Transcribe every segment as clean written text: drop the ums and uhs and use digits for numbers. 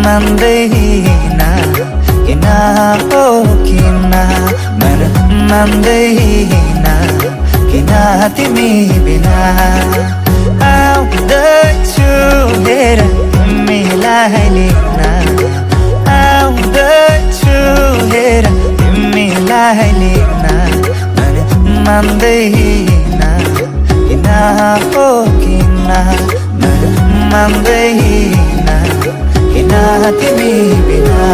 मान्दैन किन हो किन मन मान्दैन किन तिमी बिना आउँदैछु हेर तिमीलाई लिन आउँदैछु हेर तिमीलाई लिन मन मान्दैन किन हो किन मन मान्दैन किन तिमी बिना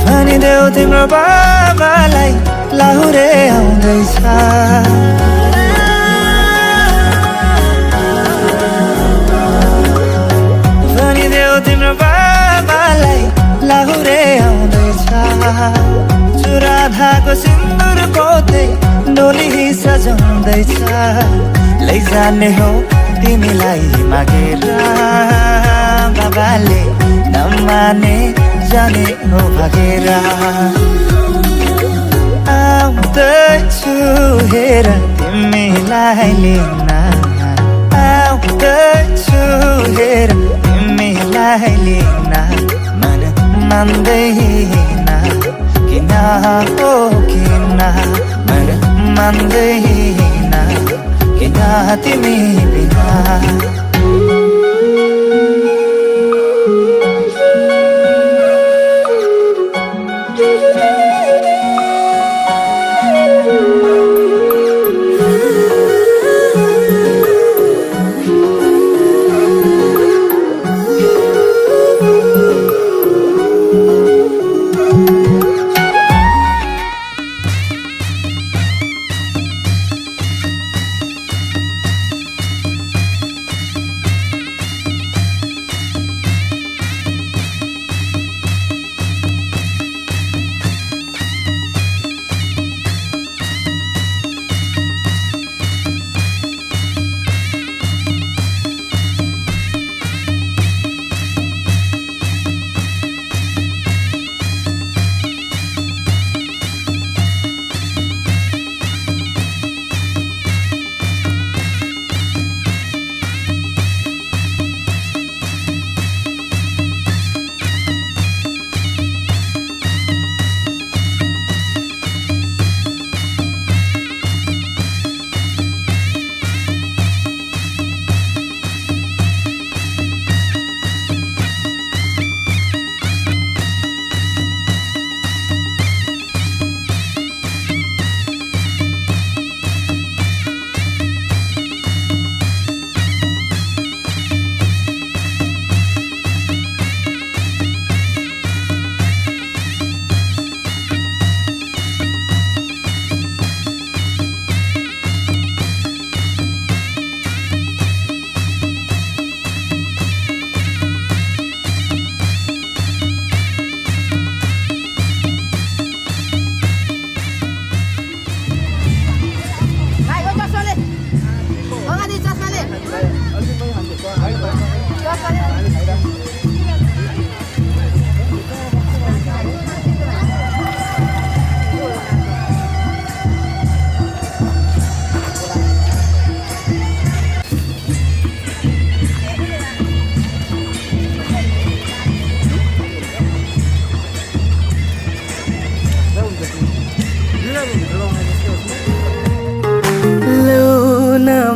भनिदेऊ तिम्रो बाबालाई लाहुरे आउँदैछ भनिदेऊ तिम्रो बाबालाई लाहुरे आउँदैछ चुराधाको सिन्दुर पोते डोली सजाउँदैछ लैजाने हो तिमीलाई मागेर बाबाले नमाने जाने हो भागेर आउँदैछु हेर तिमीलाई लिन आउँदैछु हेर तिमीलाई लिन मन मान्दैन किन हो किन मन मान्दैन किन तिमी बिना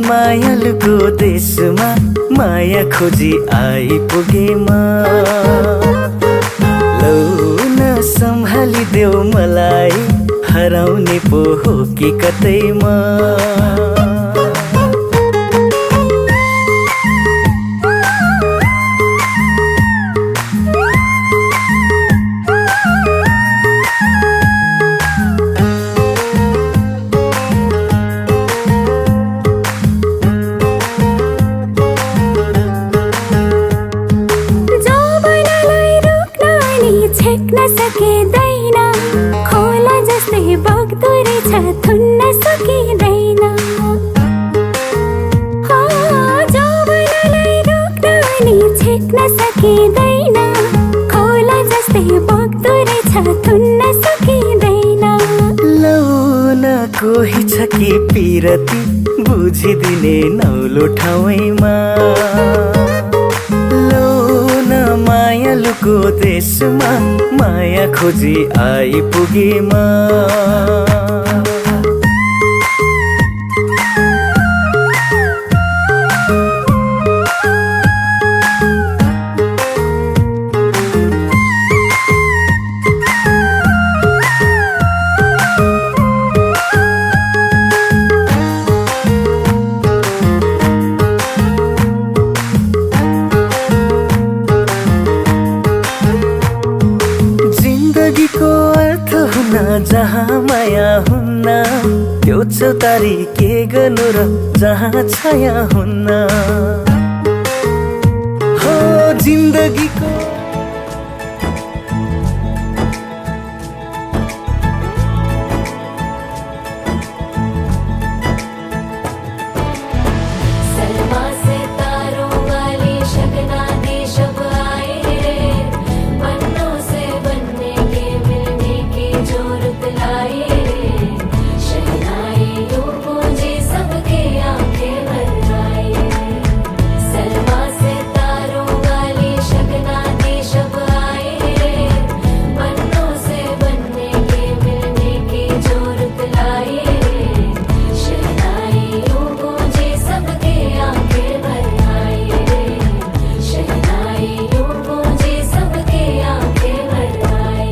मायालुको देशमा माया खोजी आइपुगे म लौ न सम्हालिदेऊ मलाई हराउने पो हो कि कतैमा सकिँदैन खोला जस्तै बग्दो रहेछ थुन्न सकिँदैन रोक्न सकिँदैन, खोला जस्तै बग्दो रहेछ थुन्न सकिँदैन। लौ न कोही छ कि पिरती बुझिदिने नौलो ठाउँमा, लौ न मायालुको देशमा माया खोजी आइपुगेमा। जिन्दगीको अर्थ हुन जहाँ माया हुन्न, त्यो चौतारी के गर्नु र जहाँ छाया हुन्न। हो जिन्दगीको सलमा से तारों वाली शगना देश अब आए रे, बन्नों से बनने के मिलने की जरूरत लाए रे। शहनाई यूं गूंजे सबके आंखें भर आए। सलमा से तारों वाली शगना देश अब आए रे, बन्नों से बनने के मिलने की जरूरत लाए रे। शहनाई यूं गूंजे सबके आंखें भर आए रे। शहनाई यूं गूंजे सबके आंखें भर आए।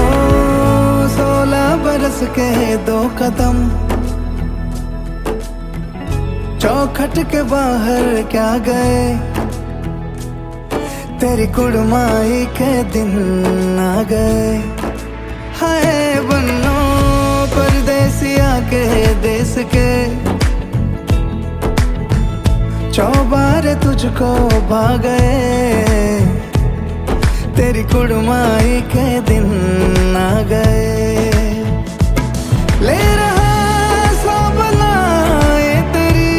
ओ 16 बरस के 2 कदम, चौखट के बाहर क्या गए, तेरी कुड़माई के दिन आ गए। हाय बन्नो परदेसिया के देश के, चौबारे तुझको भा गए, तेरी कुड़माई के दिन आ गए। ले रहा सब लाए तेरी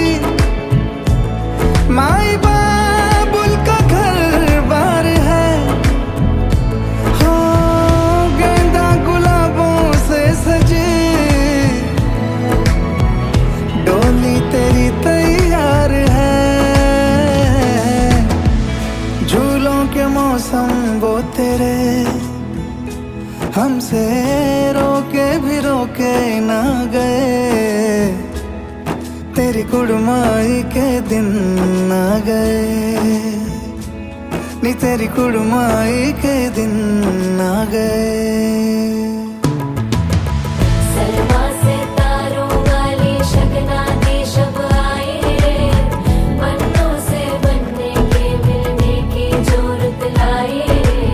माई बाबुल का घर बार है। हो गेंदा गुलाबों से सजी डोली तेरी तैयार है। झूलों के मौसम वो तेरे, हमसे रोके भी रोके ना गए, तेरी कुड़माई के दिन आ गए, नी तेरी कुड़माई के दिन आ गए। सलमा से तारों वाली शगना देश अब आए रे, बन्नों से बनने के मिलने की जरूरत लाए रे।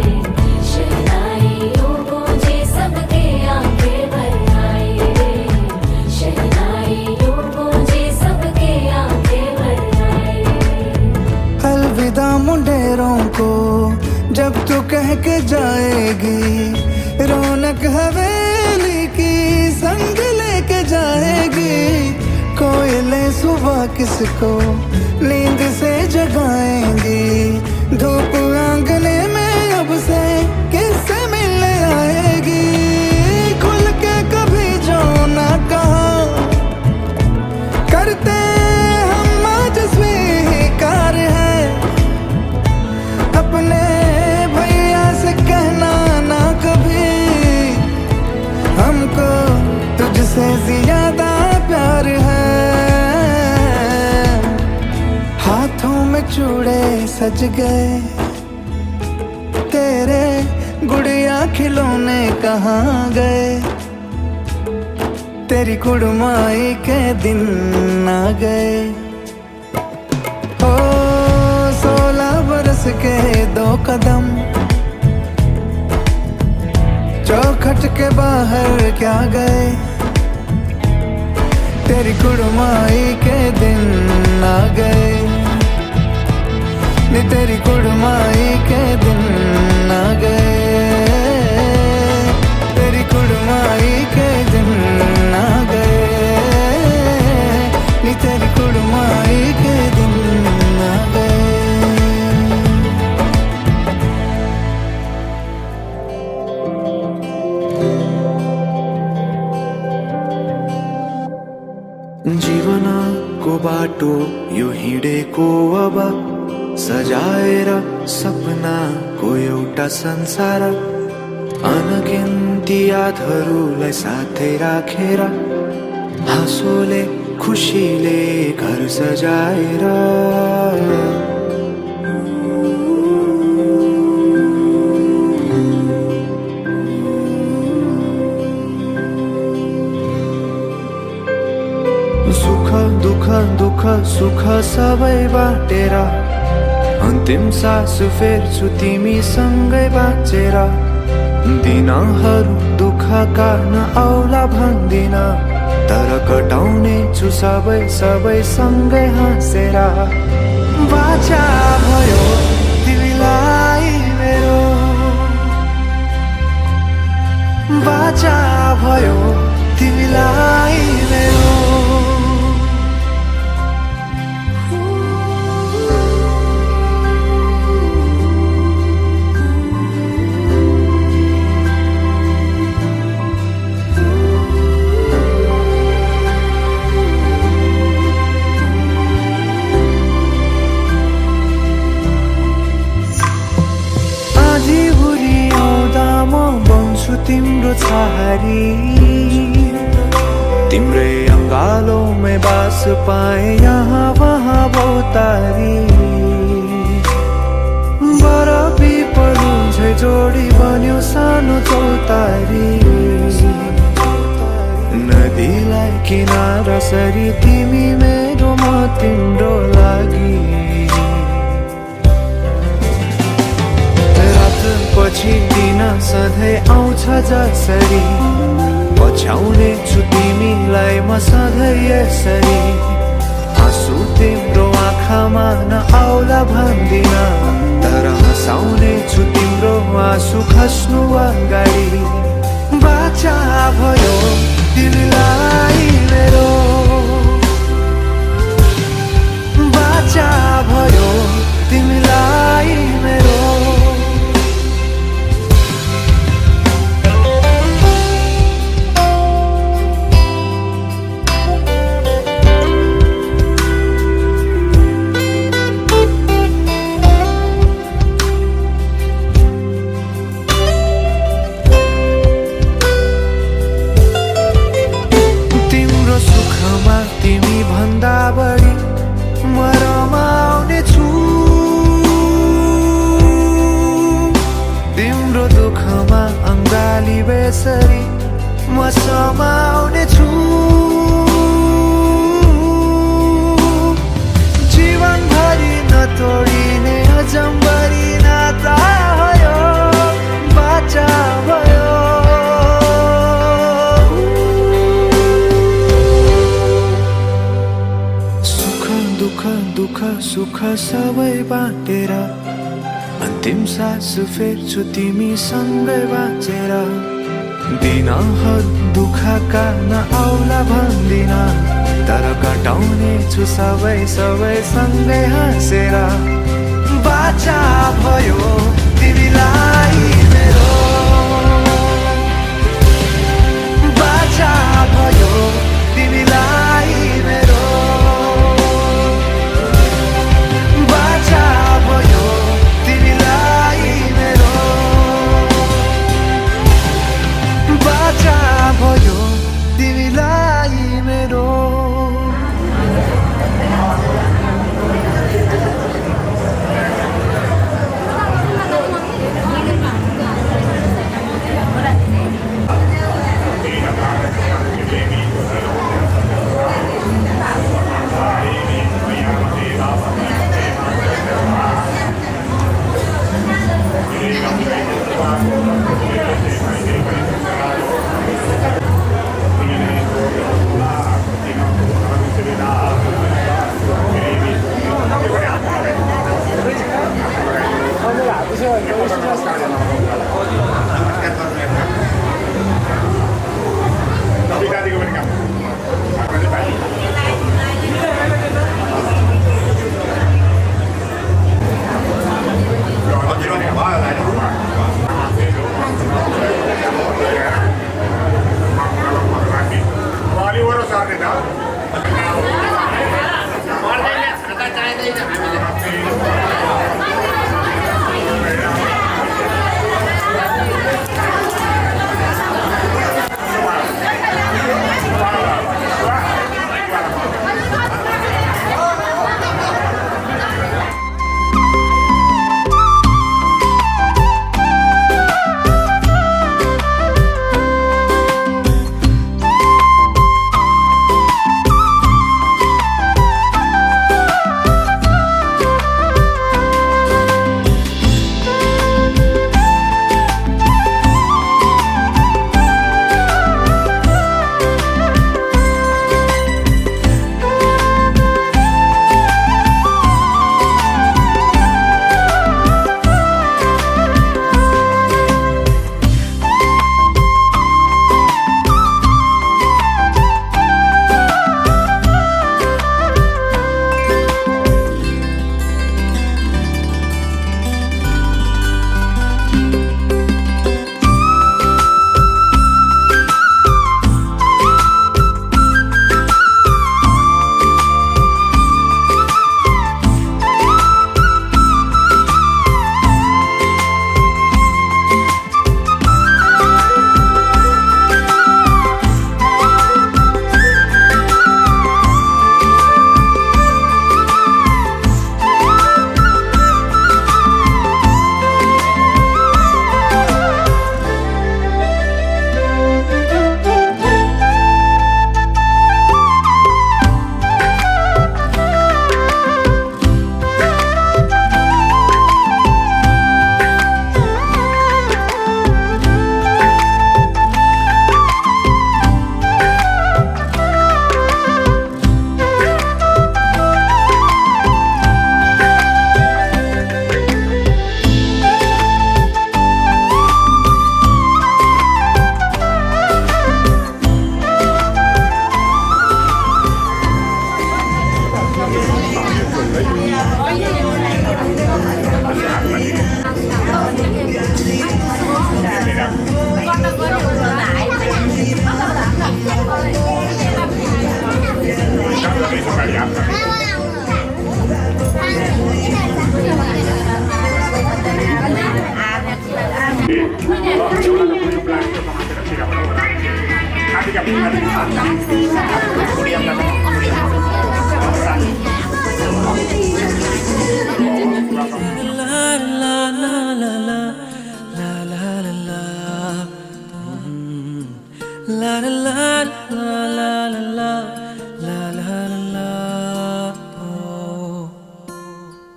शहनाई यूं गूंजे सबके आंखें भर आए रे। शहनाई यूं गूंजे सबके आंखें भर आए। अलविदा मुंडेरों को जब तू कह के जाएगी, रौनक हवेली की संग लेके जाएगी। कोयले सुबह किसको नींद से जगाएंगी, धूप आंगने में अब से किससे मिलने आएगी। खुल के कभी जो ना कहा करते हम आज स्वीकार है, अपने भैया से कहना ना कभी, हमको तुझसे ज्यादा प्यार है। हाथों में चूड़े सज गए, तेरे गुड़िया खिलौने कहाँ गए, तेरी कुड़माई के दिन आ गए। ओ 16 बरस के 2 कदम, चौखट के बाहर क्या गए, तेरी कुड़माई के दिन आ गए, नी तेरी कुड़माई के दिन आ गए, तेरी कुड़माई के दिन आ जीवनको बाटो यो हिँडेको अब सजाएर सपनाको एउटा संसार अनगिन्ती यादहरूलाई साथै राखेर हाँसोले खुसीले घर सजाएर सुख दुःख दुःख सुख सबै बाटेर अन्तिम सास फेर्छु तिमीसँगै बाँचेर दिनहरू दुःखका नआउला भन्दिन तर कटाउने छु सबै सबै सँगै हाँसेर बाचा भयो तिमीलाई मेरो बाचा भयो तिमीलाई मेरो तिम्रो छहारी तिम्रै अङ्गालोमै बास पाए यहाँ वहाँ बहुतारी बरफी पलु झै जोडी बन्यो सानो चौतारी नदीलाई किनारा सरी तिमी मेरो म तिम्रो लागि पछि दिन सधैँ आउँछ जसरी पछ्याउने छु तिमीलाई म सधैँ यसरी आँसु तिम्रो आँखामा नआउला भन्दिन तर हँसाउने छु तिम्रो आँसु खस्नु अगाडि बाचा भयो तिमीलाई मेरो बाचा भयो तिमीलाई मेरो बढी म रमाउने छु तिम्रो दुःखमा अङ्गाली बेसरी म समाउने छु जीवनभरि नतोडिने अजम्बरी नाता भयो बाचा भयो दुःख सुख सबै बाटेर अन्तिम सास फेर्छु तिमीसँगै बाँचेर दिनहरू दुःखका नआउला भन्दिन तर कटाउने छु सबै सबै सँगै हाँसेर बाचा भयो तिमीलाई मेरो बाचा भयो तिमीलाई मेरो भयो तिमीलाई मेरो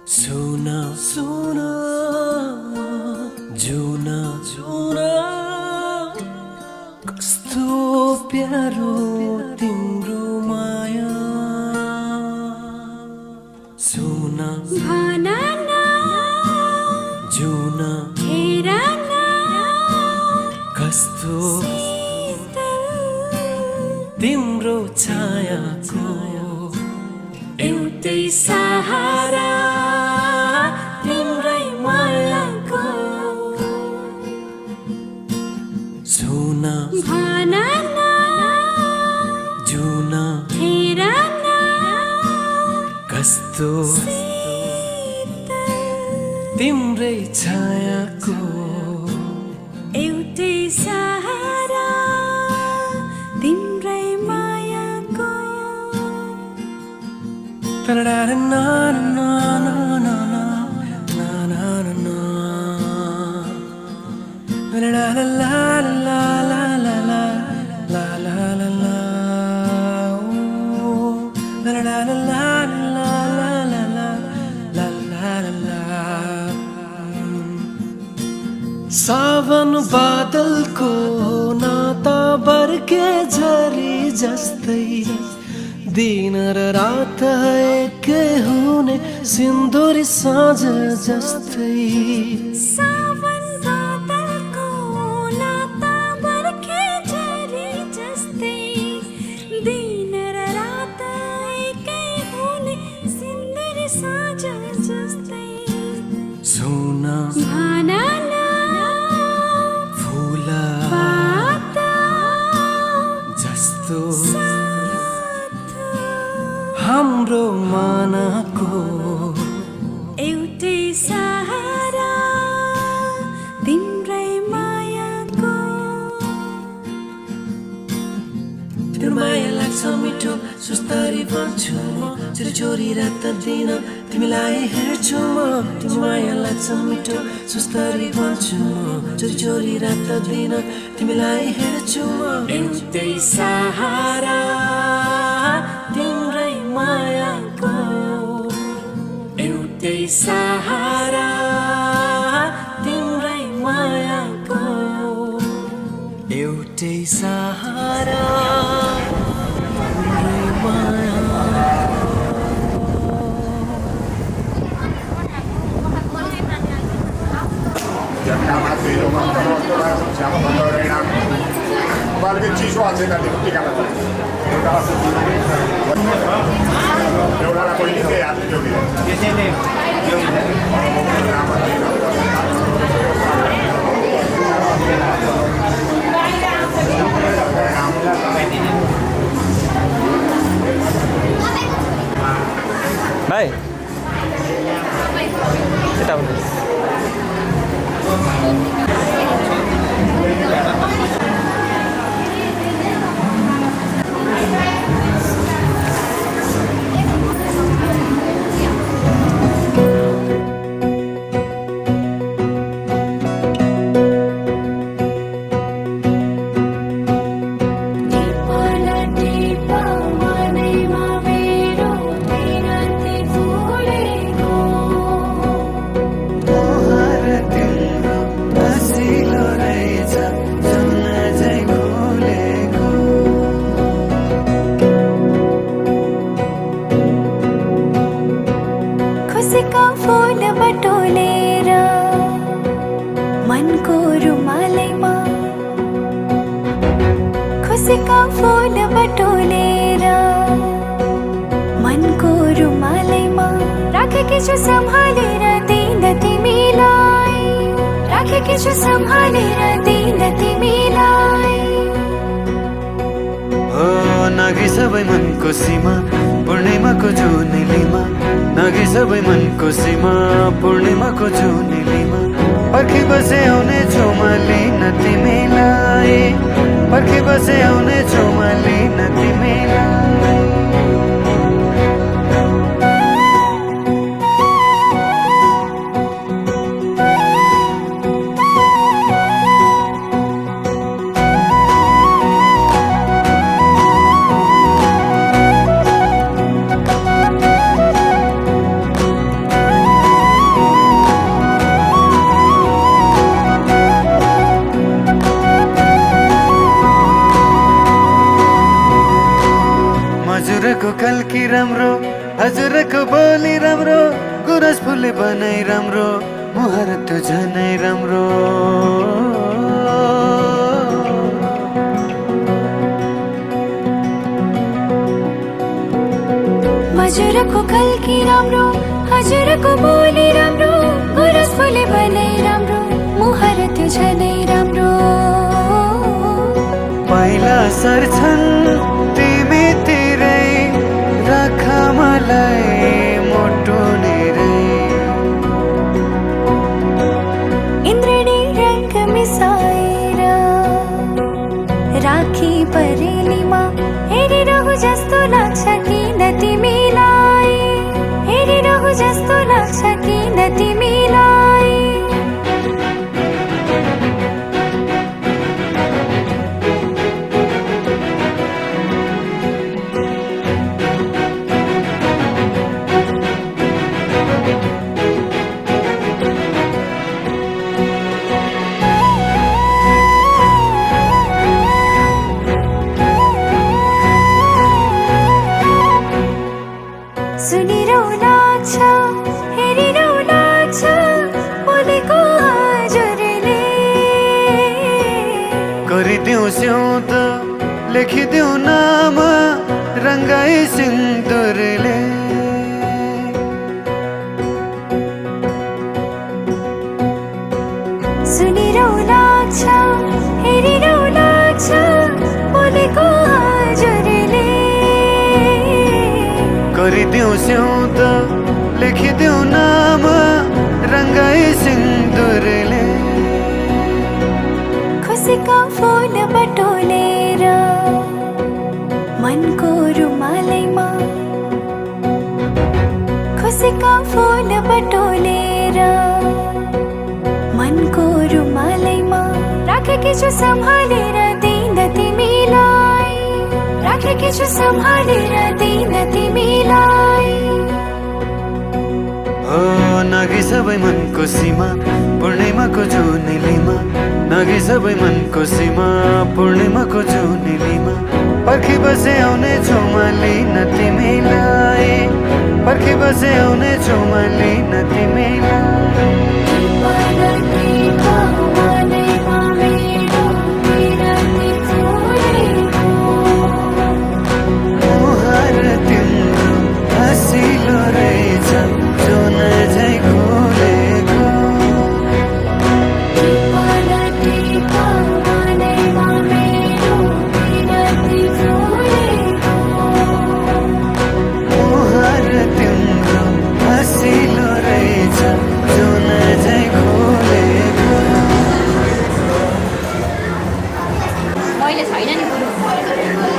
Suna, suna, Juna, Juna, कस्तो प्यारो तिम्रो माया सुना भानाना जुना हेराना कस्तो शीतल तिम्रो छायाको एउटै सहारा तिम्रै मायाको सुना भानाना जुना हेराना कस्तो शीतल तिम्रै छायाको एउटै सहारा तिम्रै मायाको सावन बादलको नाता बर्के झरी जस्तै दिन र रात एकै हुने सिन्दुरी साँझ जस्तै सावन बादलको नाता बर्खे झरी जस्तै दिन र रात एकै हुने सिन्दुरी साँझ जस्तै सुना भानाना फुला पात जस्तो साथ हाम्रो मनको एउटै सहारा तिम्रै मायाको तिम्रो माया लाग्छ मिठो सुस्तरी भन्छु म छोरी छोरी रात दिन तिमीलाई हेर्छु म तिम्रो माया लाग्छ मिठो सुस्तरी भन्छु म छोरी छोरी रात दिन तिमीलाई हेर्छु म एउटै सहारा तिम्रै मायाको एउटै सहारा तिम्रै मायाको एउटै सहारा तिम्रै माया Qualche ciso a zeta di tutti i canali. Devo dare con l'idea altri giochi. Baik. Kita tahu. खुसीका फूल बटोलेर मनको रुमालैमा खुसीका फूल बटोलेर मनको रुमालैमा राखेकी छु सम्हालेर दिन तिमीलाई राखेकी छु सम्हालेर दिन तिमीलाई हो नागी सबै मनको सीमा पूर्णिमाको जुनेलीमा नागी सबै मनको सीमा पूर्णिमाको जुनेलीमा पर्खी बसे आउने छु म लिन तिमीलाई पर्खी बसे आउने छेउमा लिन तिमीलाई हजुरको कल्की राम्रो हजुरको बोली राम्रो गुरस फुले बनाइ राम्रो मुहार त झनै राम्रो हजुरको कल्की राम्रो हजुरको बोली राम्रो गुरस फुले बनाइ राम्रो मुहार त्यो झनै राम्रो पहिला सर्छन् तिमी तिरै राख मलाई मोटो नेरै इन्द्रणी रंग मिसाएर राखी परेलीमा हेरिरहु जस्तो लाग्छ किन तिमीलाई हेरिरहु जस्तो लाग्छ किन तिमीलाई सुनिरहु लाग्छ हेरिरहु लाग्छ बोलेको हजुरले गरिदेऊ स्याउत लेखिदेऊ नाम रङ्गाई सिन्दुरले सुनिरहु लाग्छ हेरिरहु लाग्छ बोलेको हजुरले गरिदेऊ स्याउत लेखिदेऊ नाम रङ्गाई सिन्दुरले खुसीका फूल बटोलेर मनको रुमालैमा खुसीका फूल बटोलेर मनको रुमालैमा राखेकी छु सम्हालेर दिन तिमीलाई राखेकी छु सम्हालेर दिन तिमीलाई हो नागी सबै मनको सीमा पूर्णिमाको जुनेलीमा नागी सबै मनको सीमा पूर्णिमाको जुनेलीमा पर्खी बसे आउने छेउमा लिन तिमीलाई पर्खी बसे आउने छेउमा लिन तिमीलाई मुहार तिम्रो हँसिलो रहेछ जुन झै खोलेको मुहार तिम्रो हँसिलो रहेछ जुन झै खोलेको मैले छैन नि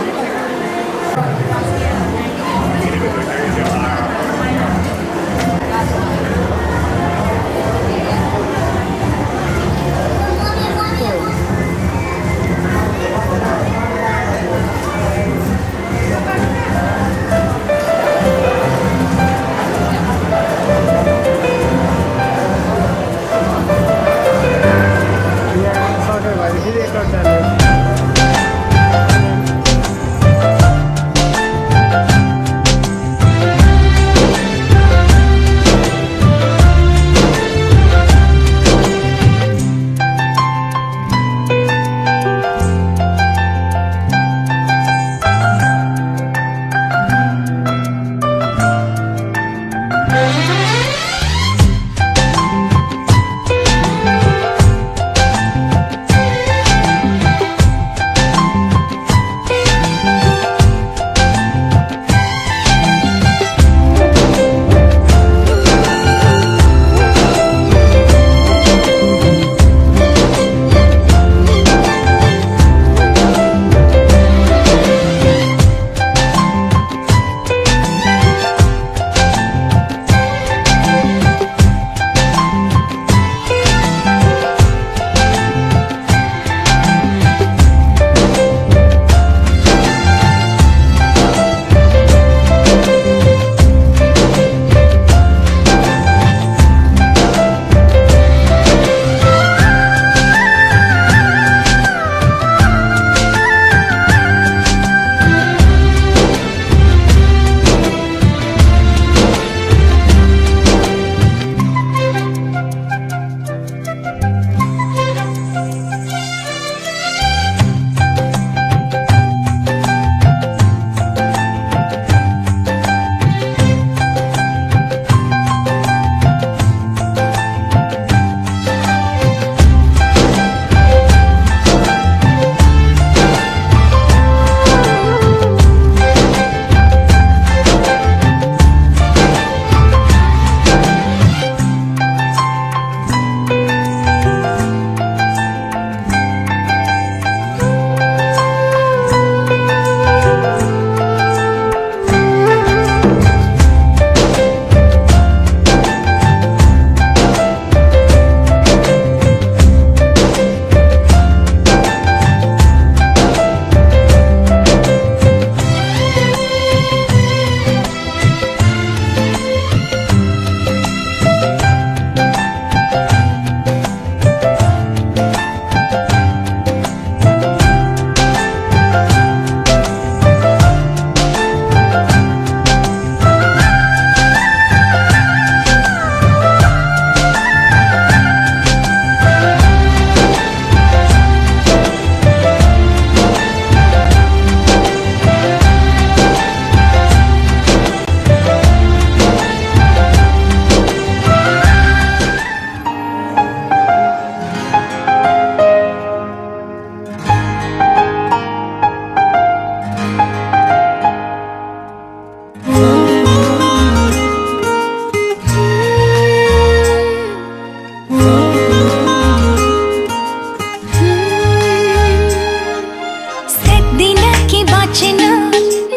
लागि बाँच्न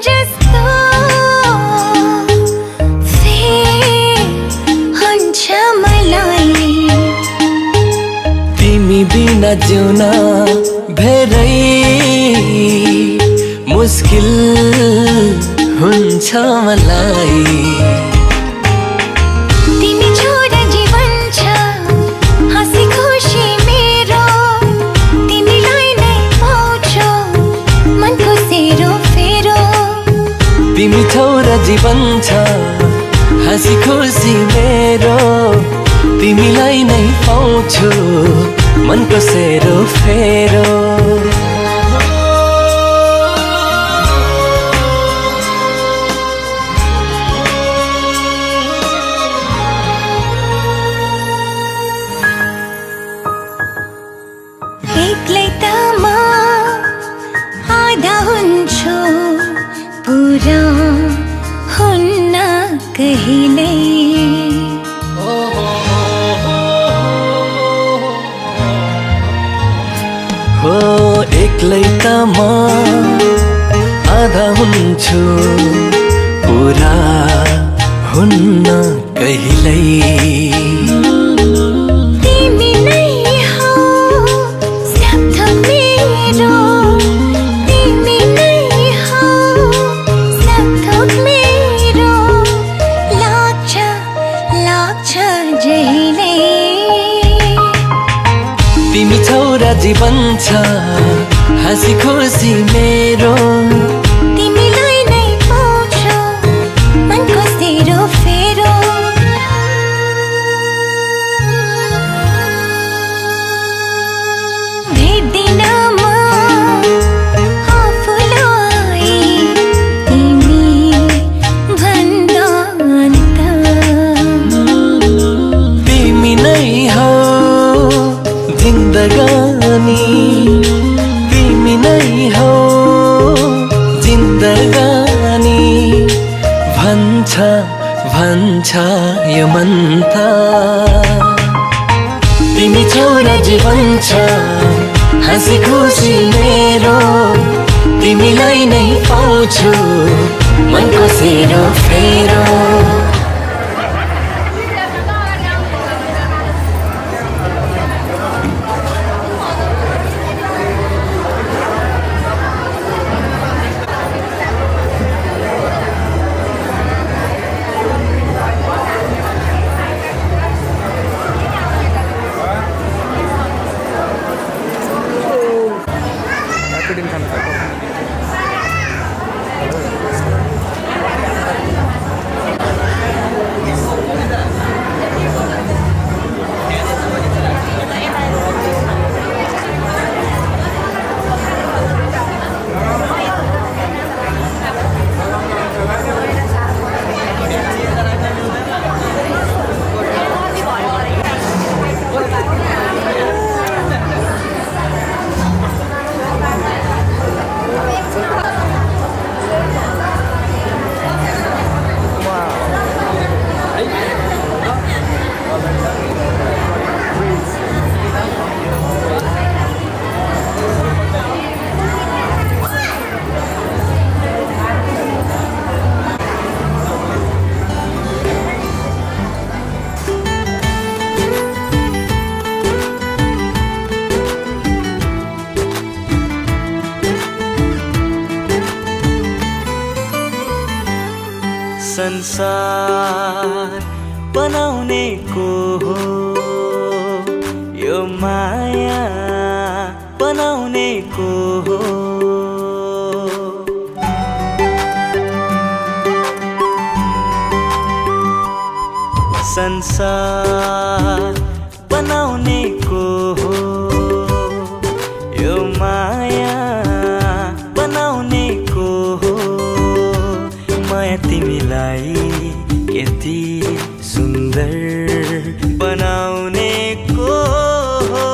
जस्तो फेर हुन्छ मलाई। तिमी बिना जिउन धेरै मुस्किल हुन्छ मलाई। तिमी छोरा जीवन छ हाँसी खुसी मेरो, तिमीलाई नै पाउँछु मनको सेरो फेरो। तिमी छोरा जीवन छ हाँसी खुसी मेरो, तिमीलाई नै पाउँछु मनको सेरो फेरो। एक्लै त म आधा हुन्छु, पुरा हुन्न कहिल्यै। हो एक्लै त म आधा हुन्छु, पुरा हुन्न कहिल्यै। तिमी नै हौ सब थोक मेरो, तिमी नै हौ सब थोक मेरो। लाग्छ लाग्छ जहिले तिमी छोरा जीवन छ हाँसी खुसी मेरो, तिमीलाई नै पाउँछु मनको सेरो फेरो। भेट्दिन म आफूलाई तिमी भन्दा अन्त। तिमी नै हौ जिन्दगानी, तिमी नै हौ जिन्दगानी। भन्छ भन्छ यो मन त तिमी छोरा जीवन छ हाँसी खुसी मेरो, तिमीलाई नै पाउँछु मनको सेरो फेरो। संसार बनाउने को हो यो माया बनाउने को हो। संसार बनाउने को हो यो माया बनाउने को हो। माया तिमीलाई यति सुन्दर बनाउने को हो,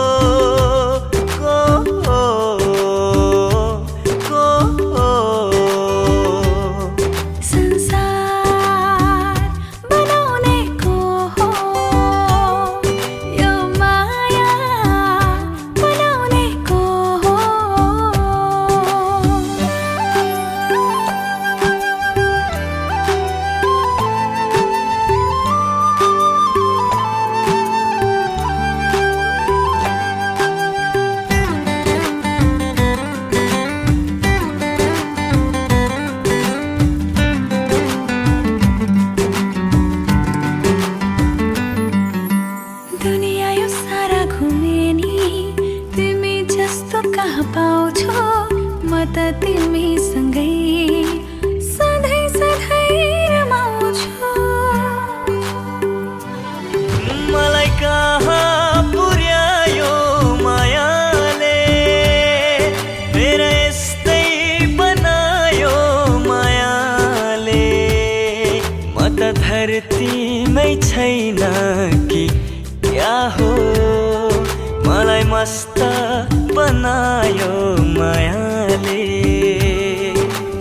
संसार बनाउने को हो त तिमीसँगै सधैँ सधैँ रमाउँछु मलाई कहाँ पुर्यायो मायाले मेरा यस्तै बनायो मायाले म त धरतीमै छैन कि क्या हो मलाई मस्त बनायो मायाले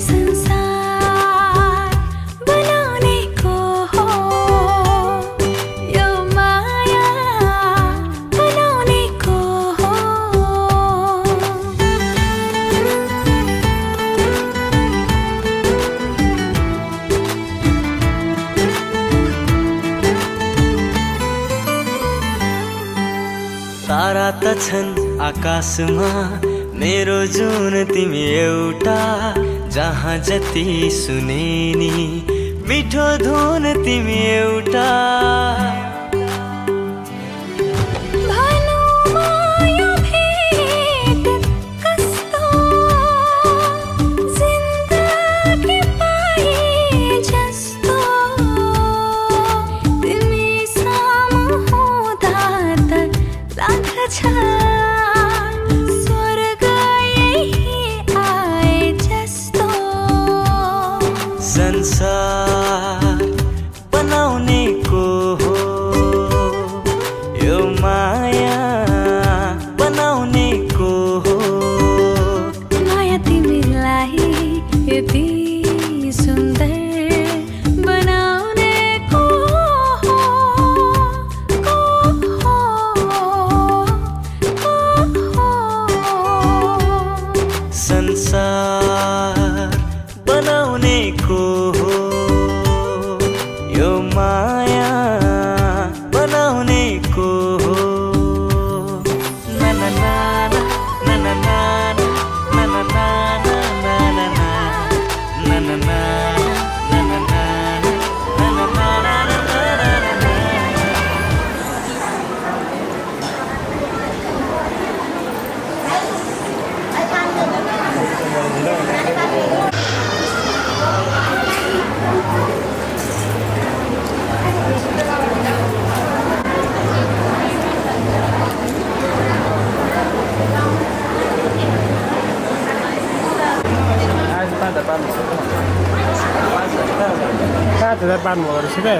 संसार बनाउनेको हो यो माया बनाउनेको हो तारा त छन् आकाशमा मेरो जुन तिमी एउटा जहाँ जति सुने नि मिठो धुन तिमी एउटा भनौँ माया भेट कस्तो जिन्दगी पाए जस्तो तिमी सामु हुँदा त लाग्छ स्वर्ग यही आए जस्तो संसार बनाउनेको हो यो माया बनाउनेको हो माया तिमीलाई यति सुन्दर बनाउनेको हो संसार बनाउनेको हो यो माया बनाउनेको हो ना ना ना ना ना ना ना ना ना ना ना ना ना ना Ada depan mau di sini.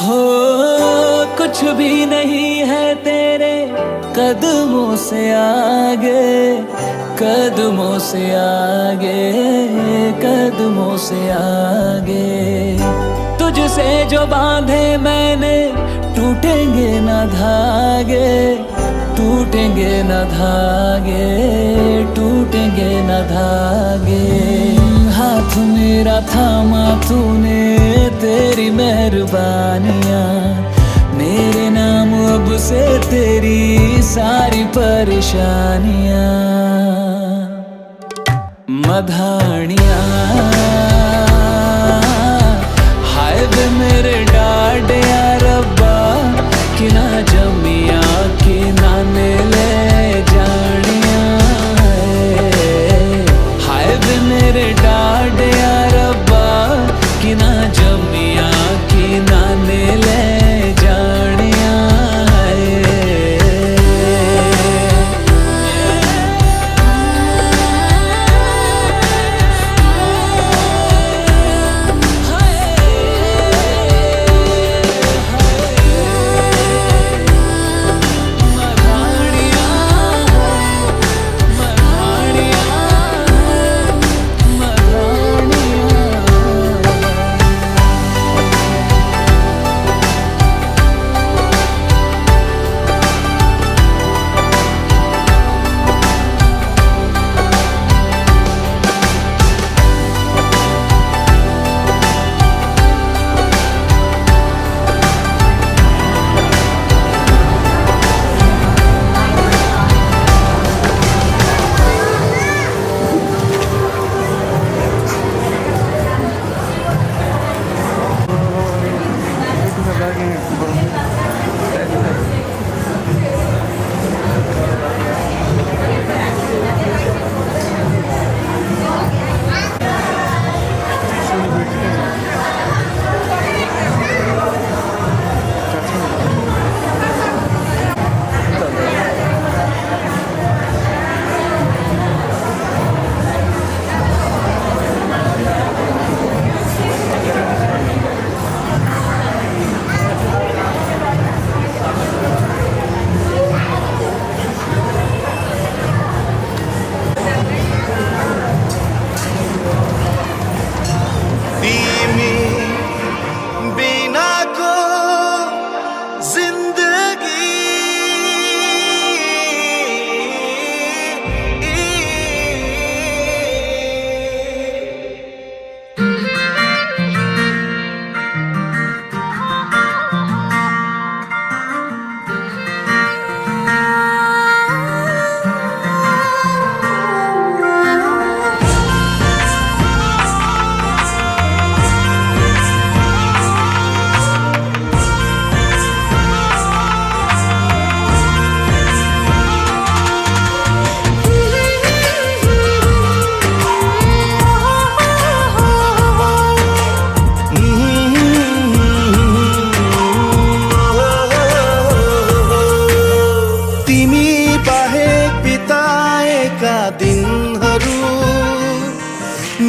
हो कुछ भी नहीं है तेरे कदमों से आगे, कदमों से आगे, कदमों से आगे। तुझसे जो बांधे मैंने टूटेंगे ना धागे, टूटेंगे न धागे, टूटेंगे न धागे। हाथ मेरा थामा तूने, तेरी मेहरबानियाँ मेरे नाम अब से तेरी सारी परेशानियाँ। मधानियाँ हाय वे मेरे डाड या रब्बा, कि ना जमिया कि ना ले जानिया। हाय वे मेरे डाड या रब्बा, कि ना जमिया कि ना ले जानिया।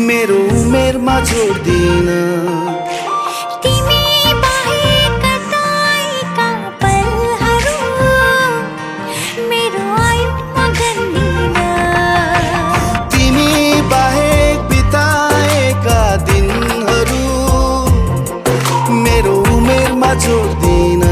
मेरो उमेरमा जोड्दिन। तिमी बाहेक कताएका पलहरू मेरो आयुमा गन्दिन। तिमी बाहेक बिताएका दिनहरू मेरो उमेरमा जोड्दिन।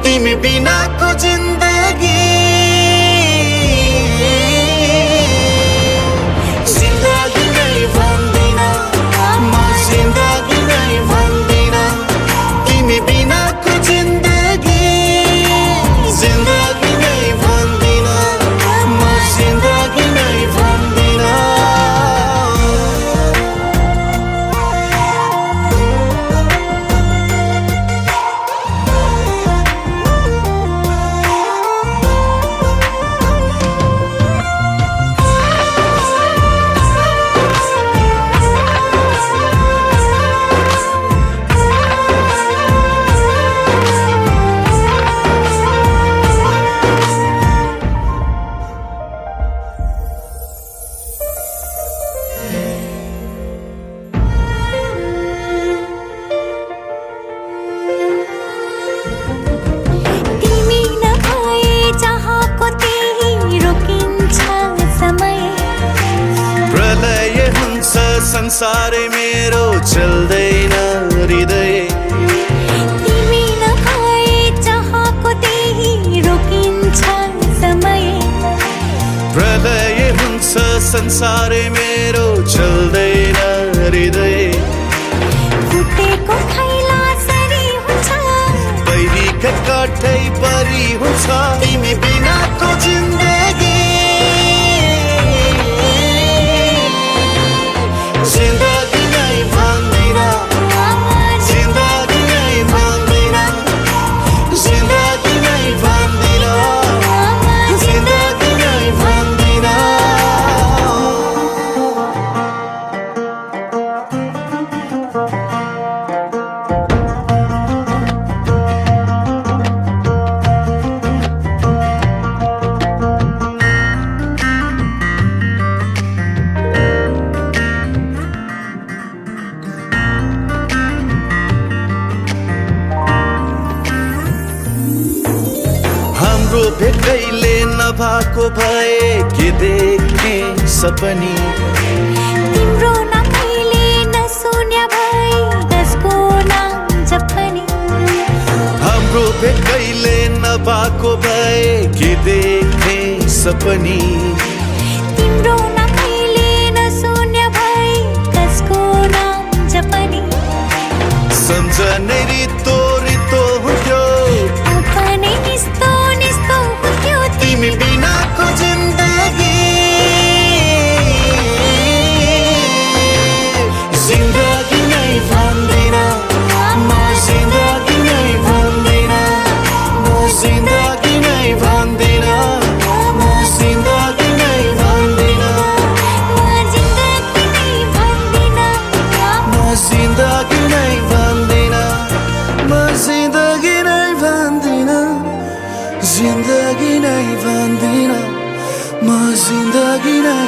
तिमी बिनाको जिन्दगी जिन्दगी नै भन्दिन, म जिन्दगी नै भन्दिन। तिमी बिनाको जिन्दगी जिन्दगी नै भन्दिन, म जिन्दगी नै भन्दिन। संसारै मेरो चल्दैन हृदय तिमी नभए चाहको त्यही रोकिन्छ समय प्रलय हुन्छ संसारै मेरो चल्दैन हृदय फुटेको खैला सरी हुन्छ बैरीका काठै परी हुन्छ तिमी बिनाको जिन्दगी जिन्दगी नै भन्दिन जिन्दगी नै भन्दिन जिन्दगी नै भन्दिन जिन्दगी नै भन्दिन हाम्रो भेटैले नभएको भए के देख्ने सपनी तिम्रो नमैले नसुन्या भई त्यसको नाम जपनी हाम्रो भेटैले नभएको भए के देख्ने सपनी तिम्रो नमैले नसुन्या भई त्यसको नाम जपनी सम्झनै रितो रितो हुन्थ्यो अपनै निस्तो निस्तो हुन्थ्यो तिमी बिनाको जिन्दगी जिन्दगी नै भन्दिन म जिन्दगी नै भन्दिन म जिन्दगी नै भन्दिन म जिन्दगी नै भन्दिन म जिन्दगी नै भन्दिन म जिन्दगी नै भन्दिन म जिन्दगी नै भन्दिन जिन्दगी नै भन्दिन म जिन्दगी नै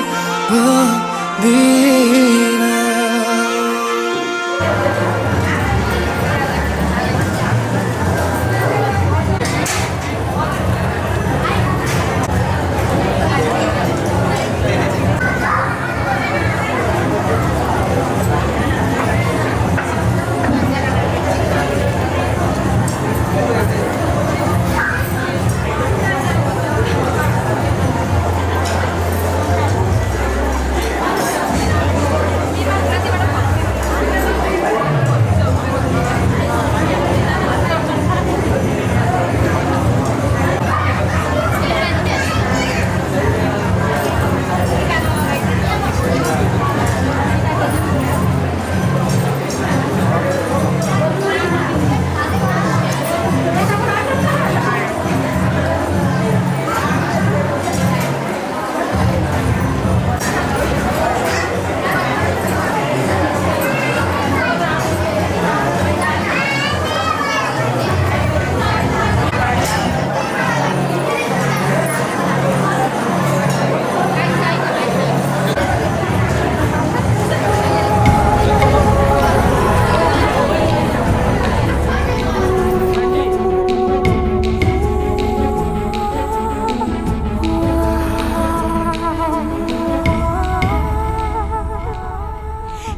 भन्दिन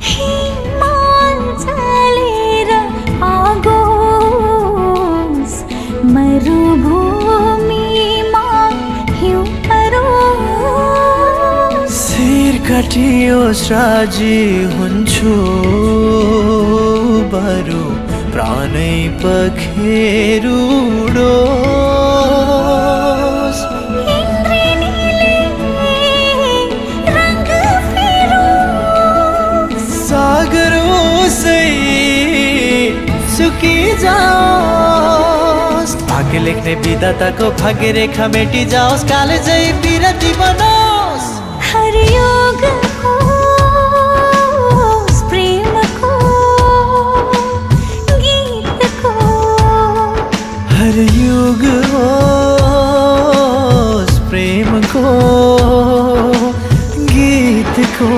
हिमाल चलेर आगोस् मरुभूमिमा हिउँ परोस् शिर काटियोस् राजी हुन्छु बरु प्राणै पखेरुडोस् इन्द्रेणीले रङ्ग फेरोस् सागर ओसै सुकिजाओस् भाग्य लेख्ने विधाताको भाग्य रेखा मेटी जाओस् कालेजै बिरती बनोस् हरियोग होस् प्रेमको गीतको हर युग होस् प्रेमको गीतको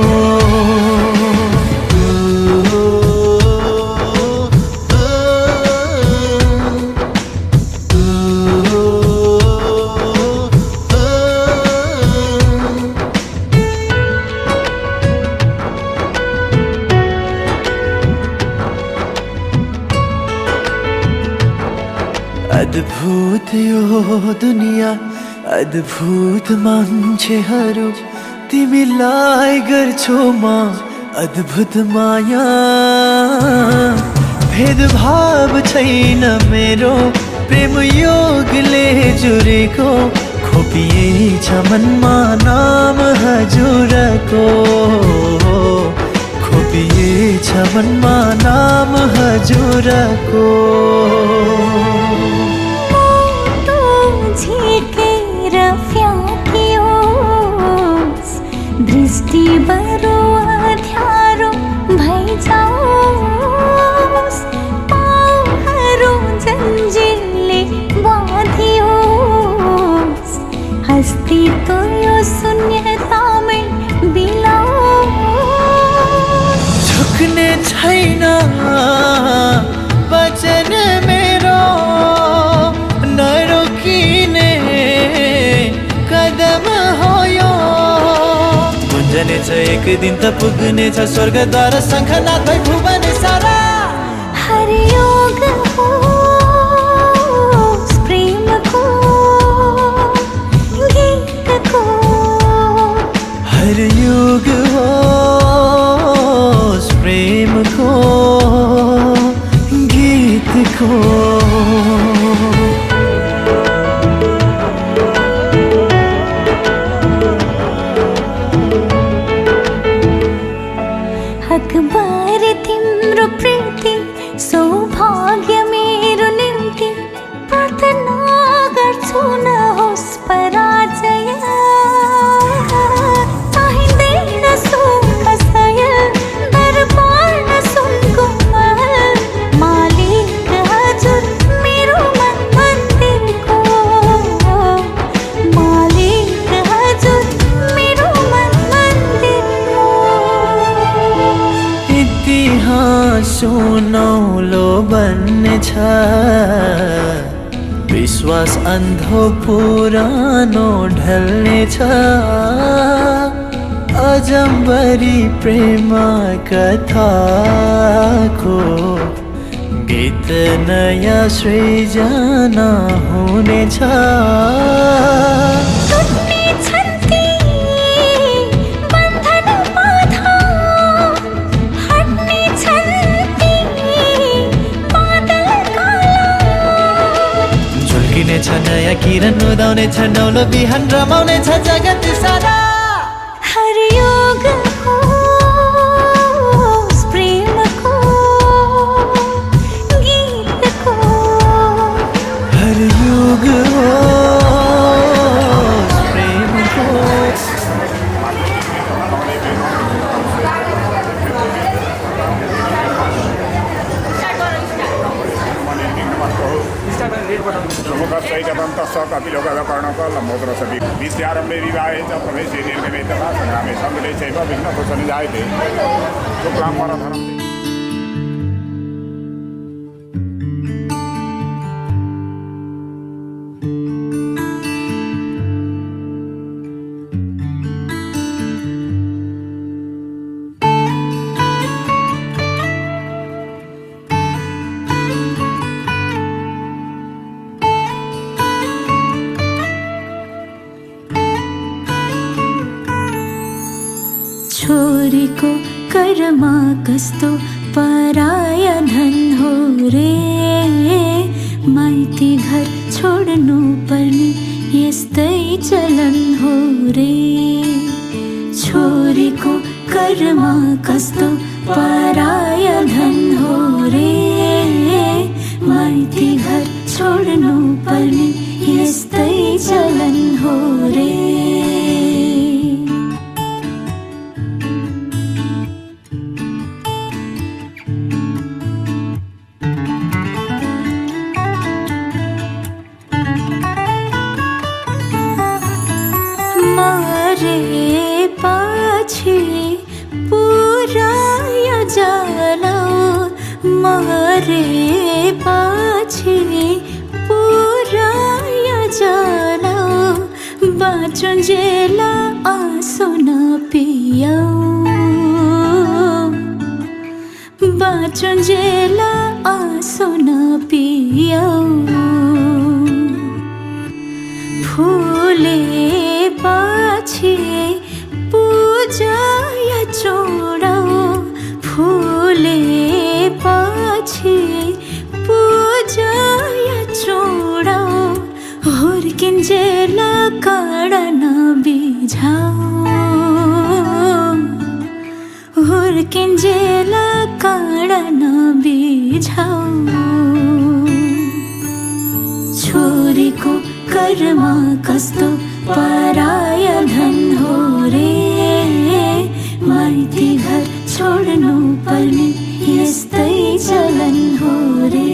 अद्भुत यो दुनिया अद्भुत मान्छेहरू तिमीलाई गर्छु म अद्भुत माया भेदभाव छैन मेरो प्रेम योगले जुरेको खोपिएछ मनमा नाम हजुरको खोपिएछ मनमा नाम हजुरको झिकेर फ्याँकियोस् दृष्टि बरु अँध्यारो भइजाओस् पाउहरू जन्जिरले बाँधियोस् अस्तित्व यो शून्यतामै बिलाओस् झुक्ने छैन वचन मेरो नरोकिने कदम हो यो गुन्जनेछ एक दिन त पुग्नेछ स्वर्गद्वार शङ्खनाथ भई भुवन सारा हरियोग होस् प्रेमको गीतको हरियोग होस् प्रेमको गीतको अखबार तिम्रो प्रीति सौभाग्य मेरो निम्ति प्रार्थना गर्छु नहोस् पराजय चाहिँदैन सुख सयल दरबार न सुनको महल मालिक हजुर मेरो मन मन्दिरको मालिक हजुर मेरो मन मन्दिरको इतिहास सुनौलो बन्नेछ विश्वास अन्धो पुरानो ढल्नेछ अजम्बरी प्रेम कथाको गीत नयाँ सृजना हुनेछ टुट्ने छन्ती बन्धन बाधा हट्ने छन्ती बादल काला झुल्किनेछ नयाँ किरण उदाउनेछ नौलो बिहान रमाउनेछ जगत सारा हरियोग होस् प्रेमको गीतको हरियोग होस् प्रेमको प्रमुखश्चैकदन्तः कपिलोककर्णकलम्बोदरस्य विद्यारम्भे विवाहे च प्रवेशे निर्गमे तथा सङ्ग्रामे सङ्गले चैव विघ्नदोषं जायते शुक्लां वरधरं छोरीको कर्मा कस्तो पराया धन हो रे माइती घर छोड्नु पर्ने यस्तै चलन हो रे छोरीको कर्मा कस्तो पराया धन हो रे माइती घर छोड्नु पर्ने यस्तै चलन हो रे मरे पछि पुराया जाला बाँचुन्जेला आँसु नपियाऊ बाँचुन्जेला आँसु नपियाऊ हुर्किन्जेला काँडा नबिझाऊ छोरीको कर्म कस्तो पराय धन हो रे माइती घर छोड्नु पर्ने यस्तै चलन हो रे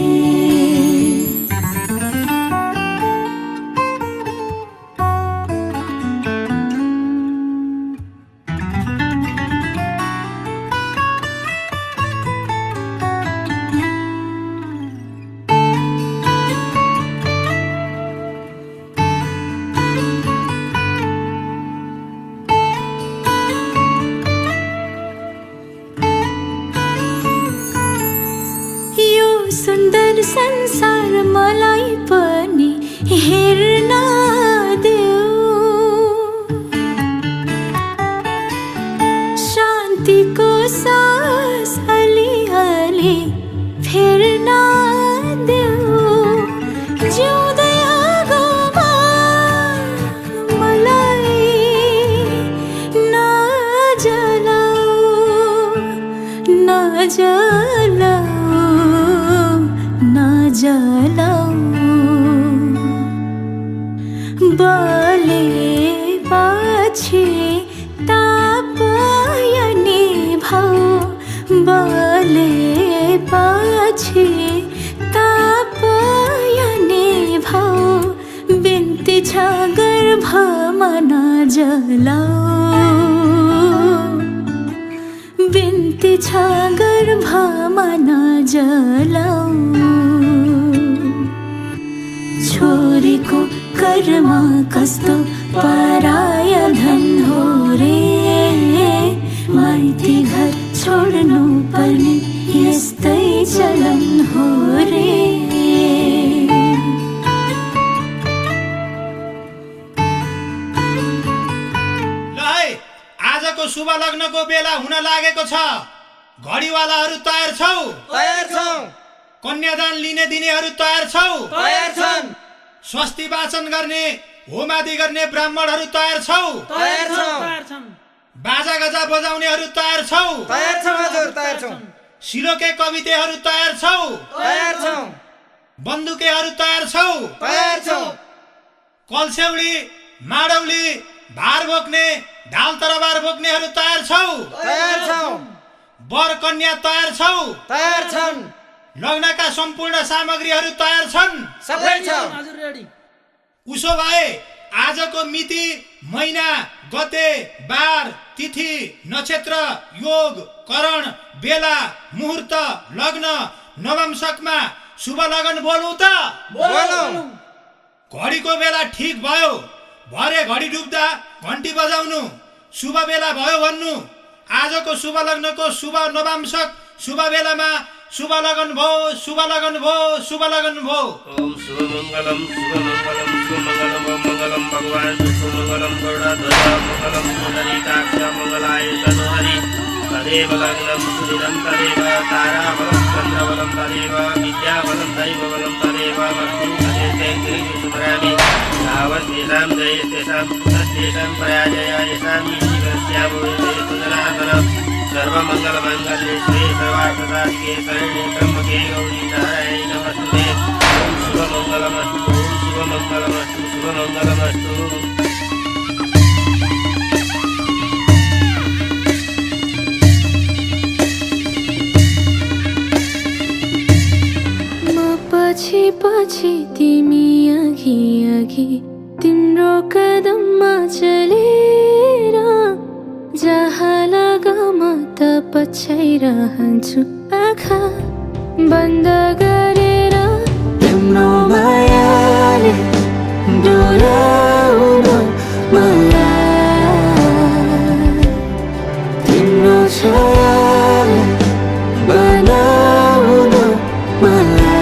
सुन्दर संसार मलाई पनि हेर्न देऊ शान्तिको सास अलिअलि फेर्न देऊ जिउँदै आगोमा मलाई नजलाऊ बलेपछि तापयनी भाउ बलेपछि तापयनी भाउ बिन्ती छ गर्भमा नजलाऊ बिन्ती छ गर्भमा नजलाऊ छोरीको कर्म कस्तो पराय धन हो रे माइती घर छोड्नु पर्ने यस्तै चलन हो रे आजको शुभ लग्नको बेला हुन लागेको छ घडीवालाहरू तयार छौ तयार छौ कन्यादान लिने दिनेहरू तयार छौ तयार छन् स्वस्ति वाचन गर्ने होमादि गर्ने ब्राह्मणहरू तयार छौ तयार छन् बाजा गजा बजाउनेहरू तयार छौ तयार छौं हजुर तयार छौं सिरोके कवितेहरू तयार छौ तयार छौं बन्दुकेहरू तयार छौ तयार छौं कलसेउडी माडौली भार बोक्ने ढाल तरबार बोक्नेहरू तयार छौ तयार छौं वर कन्या तयार छौ तयार छन् लग्नका सम्पूर्ण सामग्रीहरू तयार छन् सबै छ हजुर रेडी उसो भए आजको मिति महिना गते बार तिथि नक्षत्र योग करण बेला मुहूर्त लग्न नवंशकमा शुभ लगन बोलौ त बोलौ घडीको बेला ठीक भयो भरे घडी डुब्दा घन्टी बजाउनु शुभ बेला भयो भन्नु आजको शुभ लग्नको शुभ नवंशक शुभ बेलामा शुभ लगन भो शुभ लगन भो शुभ लगन भो ओम शुभ मंगलम मंगलम भगवान शुभ मंगलम गरुड़ध्वज मंगलम पुंडरीकाक्ष मंगलाय तनोहरि तदेव लग्नं सुदिनं तदेव ताराबलं चन्द्रबलं तदेव विद्याबलं दैवबलं तदेव लक्ष्मीं तदेव सुमरामि तावद्वेषां जयतेषां तस्तेषां पराजय येषां शिवस्यामुदे सुजनातनं सर्वमंगलमांगल्ये शिवे सर्वार्थसाधिके शरण्ये त्र्यंबके गौरी नारायणी नमस्ते ओम शुभमंगलमस्तु ओम शुभमंगलमस्तु शुभमंगलमस्तु पछि पछि तिमी अघि अघि तिम्रो कदममा चलेर जहाँ लगम त पछ्याइरहन्छु आँखा बन्द गरेर तिम्रो मायाले डोराउन मलाई तिम्रो छायाले बनाउन मलाई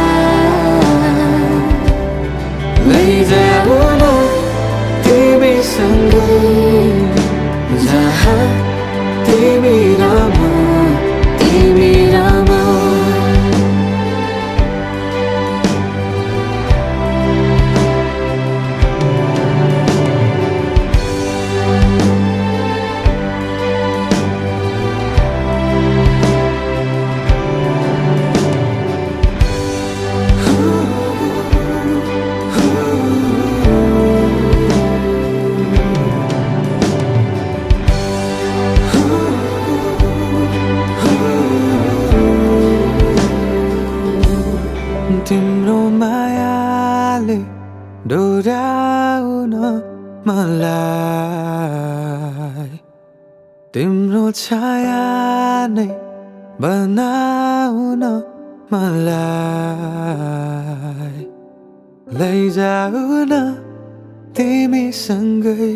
लैजाउन तिमीसँगै जहाँ तिमी रमा छायाले डोर्याउन मलाई तिम्रो छाया नै बनाउन मलाई लैजाऊ न तिमीसँगै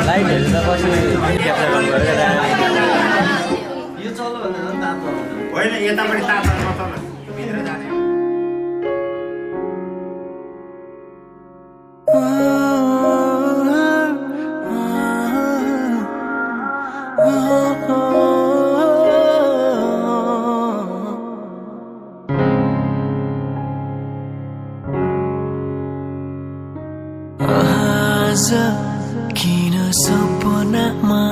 लाइटहरू त कसरी क्याप्चर गर्नु यो चल्यो भने तातो होइन यतापट्टि तातो नचल्न भित्र जाने आज किन सपनामा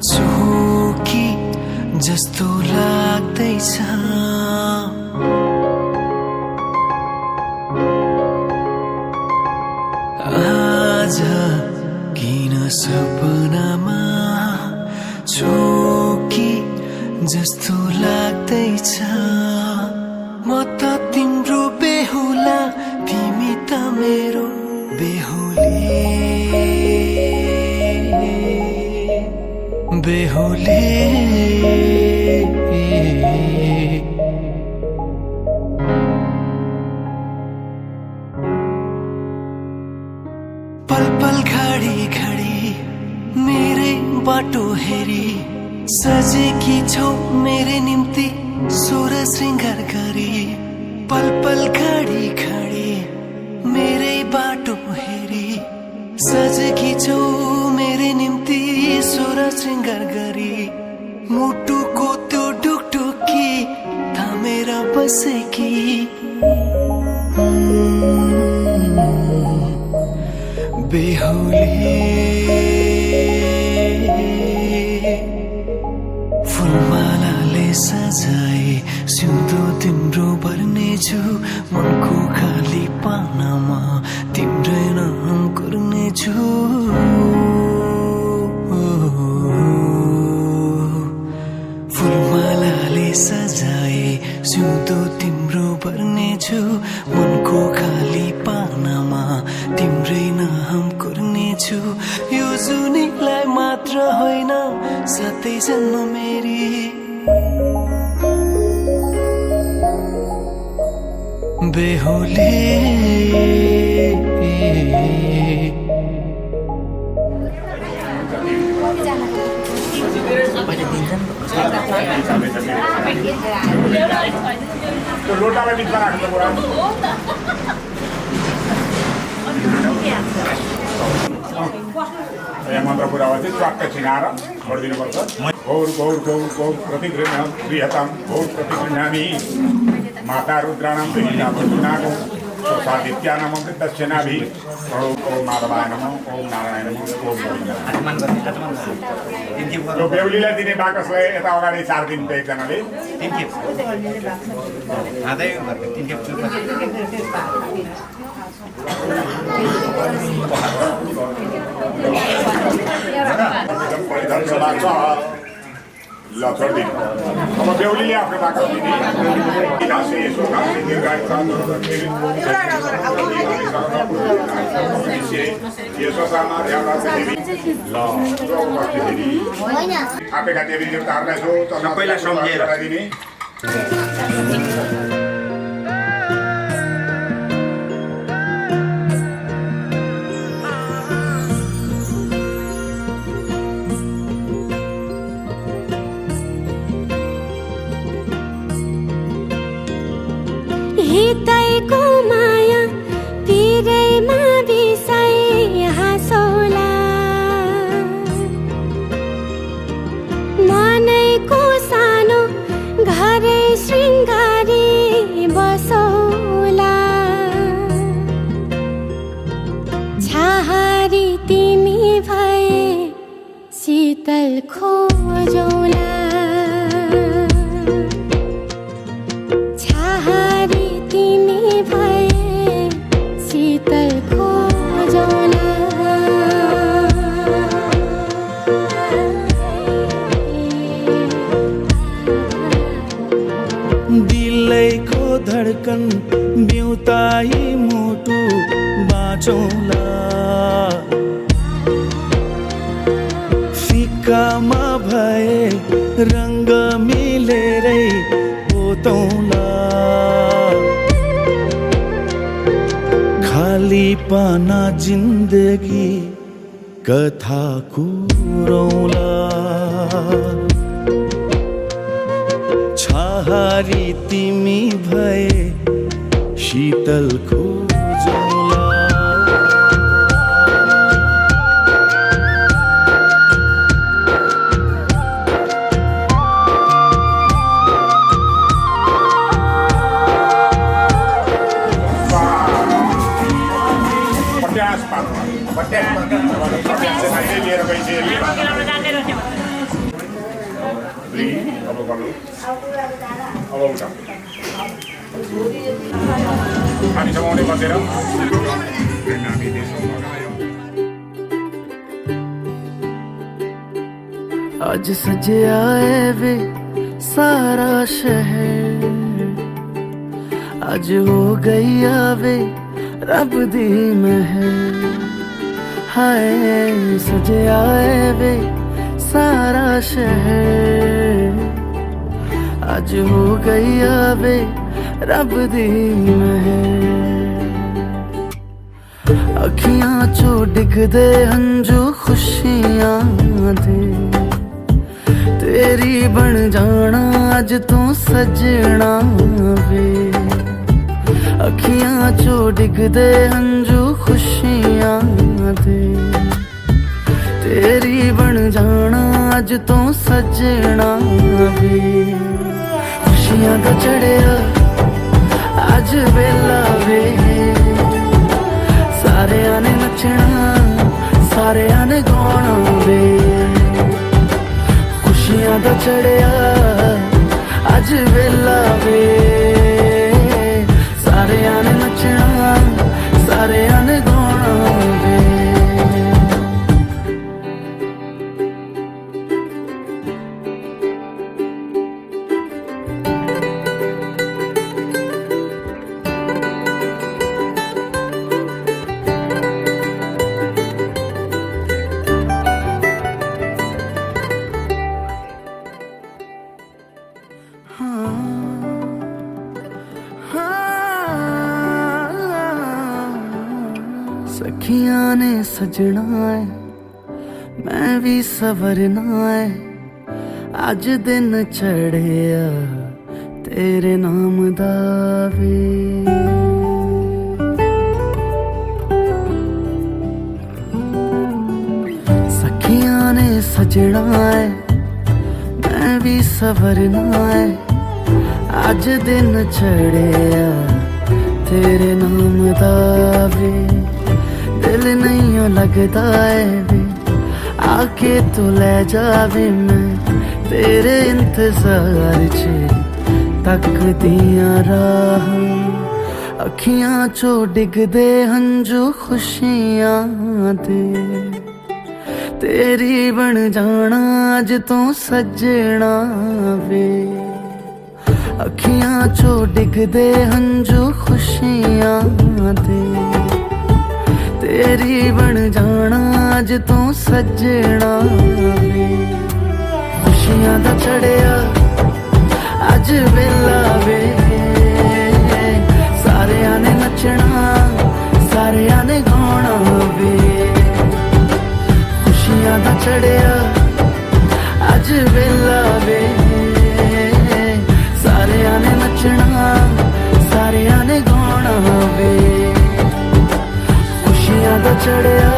छु कि जस्तो लाग्दैछ आज किन सपनामा छु कि जस्तो लाग्दैछ म त तिम्रो बेहुला तिमी त मेरो बेहुले पल पल घडी घडी मेरै बाटो हेरी सजेकी छौ मेरे निम्ति सुर श्रृंगार गरी पल पल घडी घडी मेरै बाटो हेरी सजेकी छौ मेरे निम्ति सुर श्रृंगार गरी मुटुको त्यो ढुकढुकी थामेर बसेकी बेहुले फुलमालाले सजाए सिउँदो तिम्रो भर्नेछु मनको खाली पानामा तिम्रै नाम गर्नेछु फुलमालाले सजाए सिउँदो तिम्रो भर्नेछु मनको खाली पानामा तिम्रै नाम गर्नेछु यो जुनीलाई मात्र होइन साथै जन्म मेरी बेहुले त्यो लोटालाई बिचमा राख्नु पर्यो यहाँ मन्त्र पुरा चाहिँ च्वाक्क छिनाएर छोडिदिनुपर्छ गौर गौर गौर गौर प्रतिगृह गृहतां गौर प्रतिगृह्णामि माता रुद्राणां गृहीणाभूनागो सादित्यानां अमृतस्य नाभि ओम माधवाय नमः ओम नारायण नमः ओम गोविन्द यो बेहुलीलाई दिने बाकसलाई यता अगाडि 4 दिन एकजनाले 3 खेप ल छोडिदिनु अब बेहुलीले आफ्नो बाकस दिने आपेका देवी देवताहरूलाई सबैलाई सम्झेर दिने हितैको माया पिरैमा बिसाइ हाँसौला मनैको सानो घरै शृङ्गारी बसौला छाहारी तिमी भए शीतल खोजौला शीतल खोजौला दिलैको धड्कन बिउताई मुटु बाँचौला फिक्कामा भए रङ्ग मिलेरै पोतौला खाली पाना जिन्दगी कथा कुरौला छहारी तिमी भए शीतल खोजौला लिएर गइसकेँ अब गर्नु अब उठा हामी समाउने बसेर हामी देशमा लगायौँ आज सजिया है वे सारा शहर आज हो गई आवे रब दी महर हाय सजिया है वे सारा शहर आज हो गई आवे रब दी महर अखियां चो डिगदे हंजू खुशियां दे तेरी बन जाना अज तू सजना वे अखियां चो डिगदे हंजू खुशियां दे तेरी बन जाना अज तू सजना वे खुशियां दा चढ़िया अज वेला वे सारे ने नचना सारे ने गाना वे खुशियां दा चढ़िया अज वेला वे सारे ने नचना सारे ने गाना वे सखियां ने सजना है मैं भी सवरना है अज दिन चढ़िया तेरे नाम दावे सखियां ने सजना है मैं भी सवरना है अज दिन चढ़िया तेरे नाम दावे दिल नहीं लगता है वे आके तू ले जावे मैं तेरे इंतजार च तक दिया राह अखियां चो डिगदे हंजू खुशियां दे तेरी बन जाना अज तू सजना वे अखियां चो डिगदे हंजू खुशियां दे तेरी बन जाना अज तू सजना वे खुशियां दा चढ़िया अज वेला वे सारे ने नचना सारे ने गाना वे खुशियां दा चढ़िया अज वेला वे सारे ने नचना सारे ने गाना वे खुशियां दा चढ़िया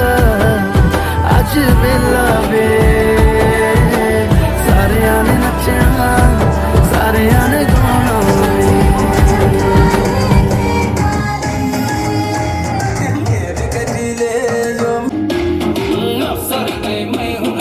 अज वेला वे सारे ने नचना सारे ने गाना वे अफसर मैं हूँ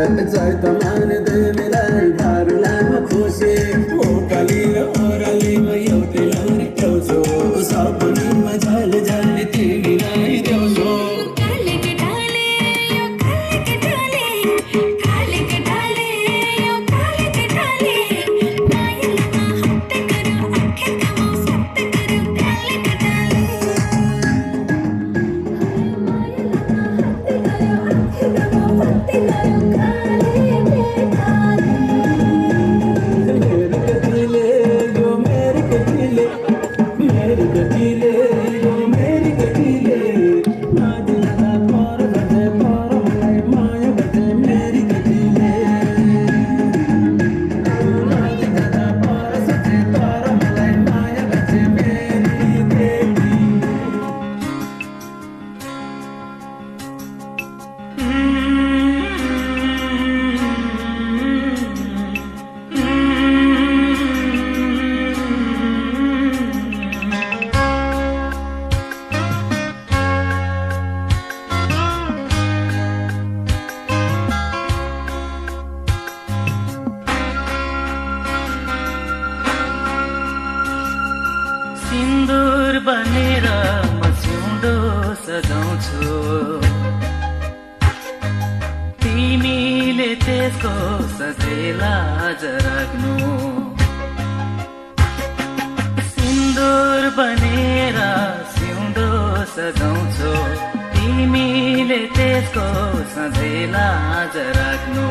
जय त मान्दै मिलाई भारुलामा खुसी ओकाली र ओरालीमा एउटै लहरी ट्याउँछौ सपनीमा झल झल तिमीलाई देउँछौ सिन्दुर बनेर म सिउँदो सजाउँछु तिमीले त्यसको सधैँ राख्नु सिन्दुर बनेर सिउँदो सजाउँछु तिमीले त्यसको सधैँ राख्नु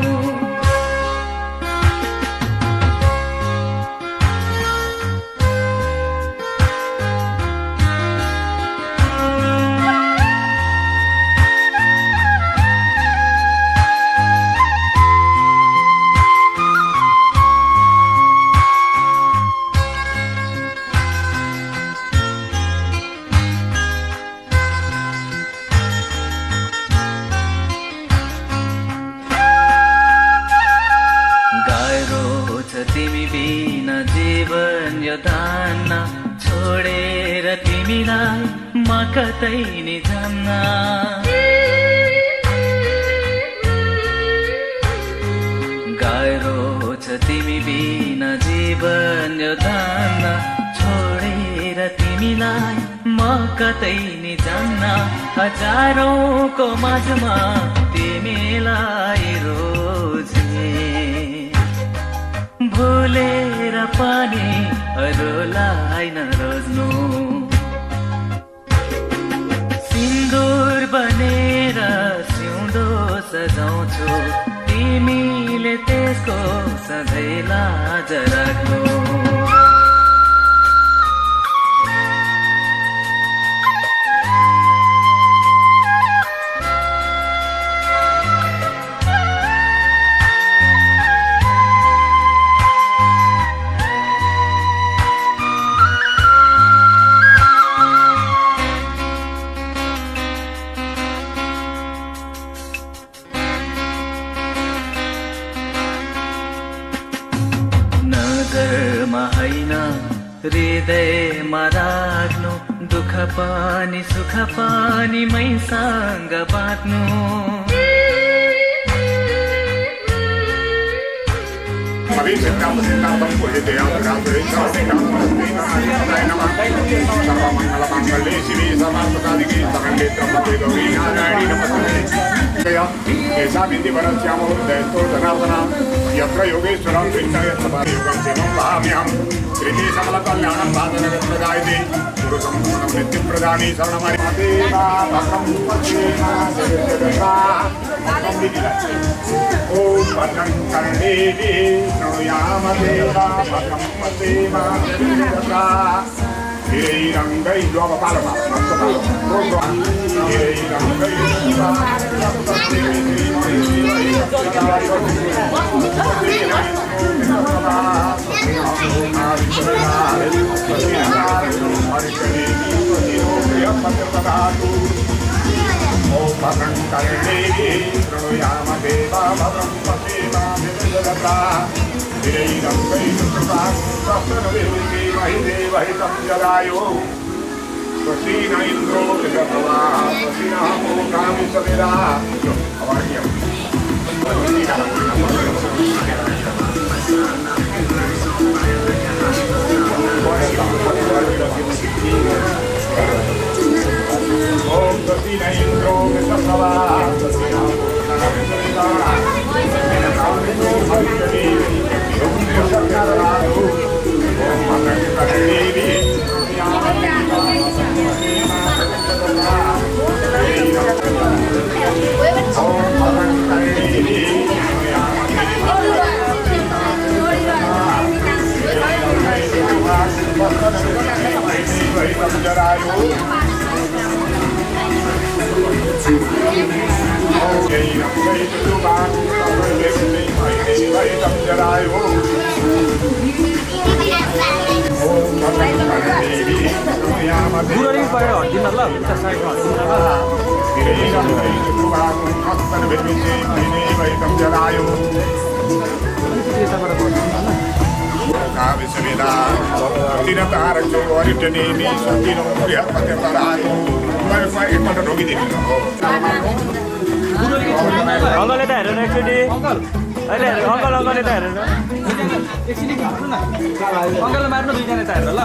तिमी बिना जीवन यो धान्न छोडेर तिमीलाई म कतै नि जान्न गाह्रो छ तिमी बिना जीवन यो धान्न छोडेर तिमीलाई म कतै नि जान्न हजारौंको माझमा तिमीलाई रोजे भुलेर पनि अरूलाई नरोज्नु सिन्दुर बनेर सिउँदो सजाउँछु तिमीले त्यसको सधैँ लाज राख्नु नजरमा हैन हृदयमा राख्नु दुःख पनि सुख पनि मैसँग बाँच्नु ऐसा बिंदी भरत श्यामो दैस्तो जनार्दना यत्र योगेश्वरं योगं शिवं भाम्यहं कृति सकल कल्याणं साधनगतप्रदायते गुरु संपूर्ण मृत्युप्रदानी शरणमरिदेवा भक्तं पश्येमा जगद्गता ओम भद्रं कर्णेभिः शृणुयाम देवा भद्रं पश्येमा जगद्गता हिरैरङ्गै द्वावपालमा हिरैरङ्गै ओम भद्रं कर्णेभिः शृणुयाम देवा भद्रं पश्येमा जगद्गता हिरैरङ्गै सहस्रविर्विमहि देवहितं जगायो स्वस्तिन इन्द्रो वृषभवा स्वस्तिनः पूर्णामि सविदा अवाक्यम् Om Sasina Indro Misasava Sasina गुररी परेर हट्दिन ल उता साइडमा हट्दिन अङ्कल यता हेरेर एकचोटि अहिले अङ्कल यता हेरेर एकछिन मार्नु न अङ्कललाई मार्नु दुईजना यता हेरेर ल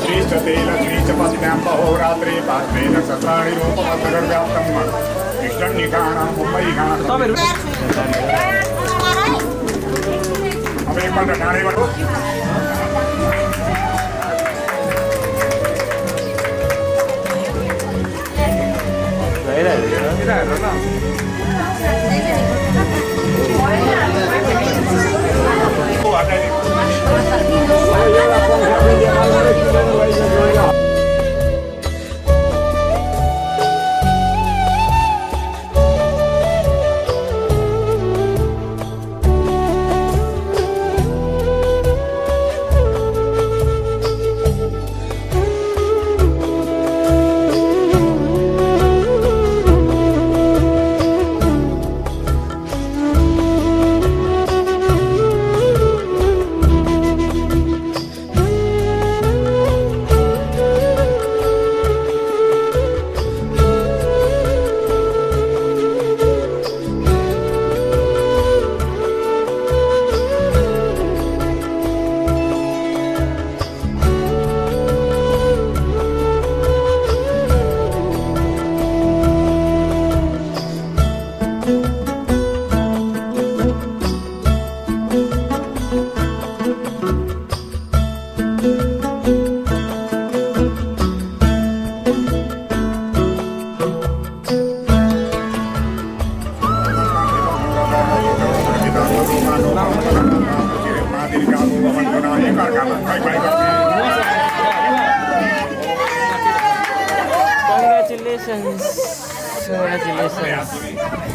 श्रीष्ठतेन श्रीचपतिनाम्बहोरात्रे पात्रेण सत्राणि रूपमन्तर्व्याप्तं इष्टन्निकाणां मुम्बैकाणां अब एकपल्ट डाँडैबाट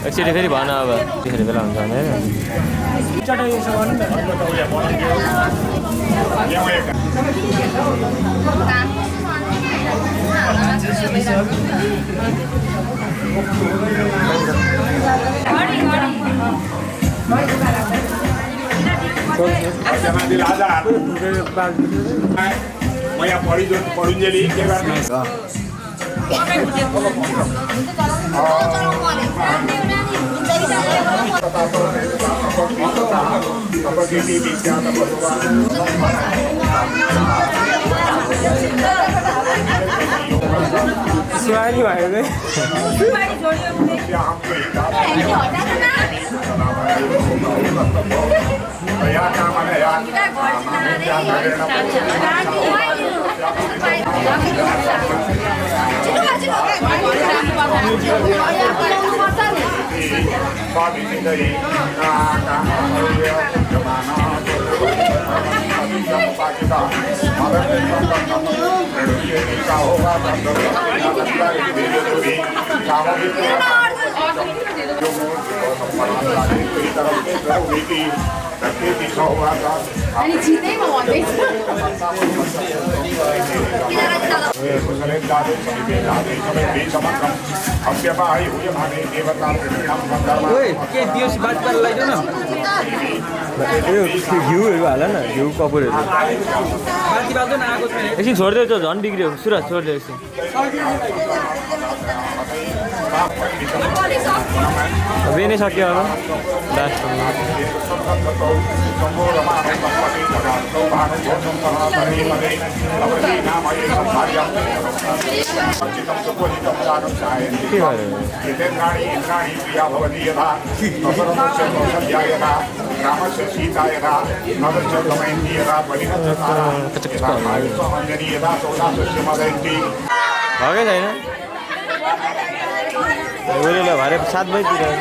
एकचोटि फेरि भन अब त्यसरी बेला हुन्छ भने म यहाँ पढुन्जेली के गर्ने सुहानी भयो नि अनि जितेमा भन्दैछ के दियोस् बात गरेर लगाइदेऊ न घिउहरू हाल न घिउ कपुरहरू एकछिन छोडिदियो त झन् बिग्रियो सुरज छोडिदियो एकछिन बेनै सक्यो होला लास्ट के भएकै छैन गोलीलाई भरे 7 बजीतिर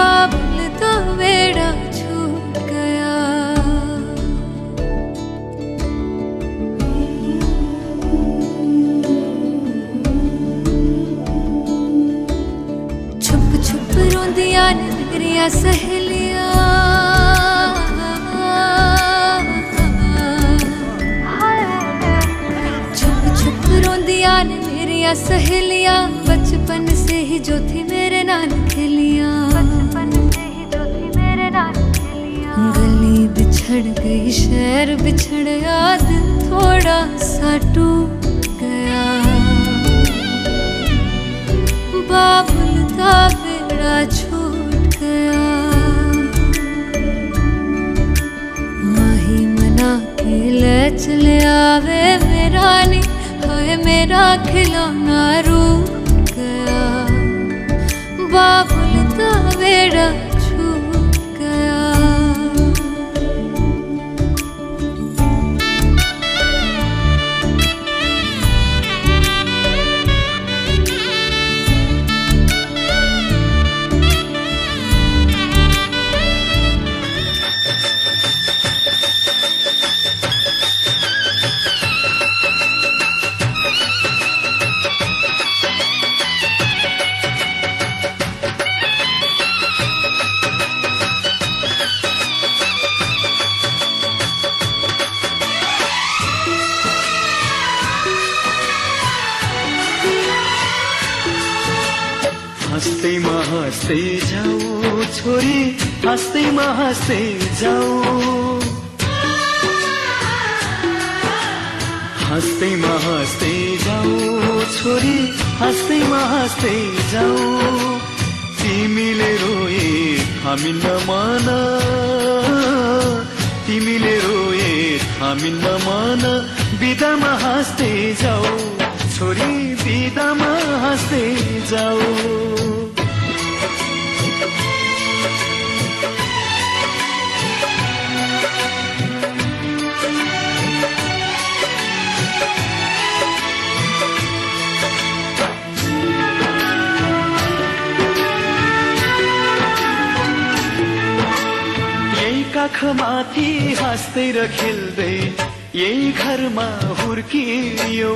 बाबुल तो बेड़ा छूट गया। छुप छुप रोंदियां ने मेरिया सहेलियां, छुप छुप रोंदियां ने मेरिया सहेलियां, बचपन से ही जो थी मेरे नाल खेलियां। गली बिछड़ गई, शहर बिछड़ गया, दिल थोड़ा सा टूट गया। बाबुल का बेड़ा छूट गया। माही मना के ले चले आवे मेरा नी, हाय मेरा खिलौना रूठ गया। बाबुल का बेड़ा छूट गया। हाँस्दैमा हाँस्दै जाऊ छोरी, हाँस्दैमा हाँस्दै जाऊ, हाँस्दैमा हाँस्दै जाऊ छोरी, हाँस्दैमा हाँस्दै जाऊ। तिमीले रोए हामी नमान, तिमीले रोए हामी नमान, बिदामा हाँस्दै जाऊ छोरी, बिदामा हाँस्दै जाऊ। काखमाथि हाँस्दै र खेल्दै यही घरमा हुर्कियौ।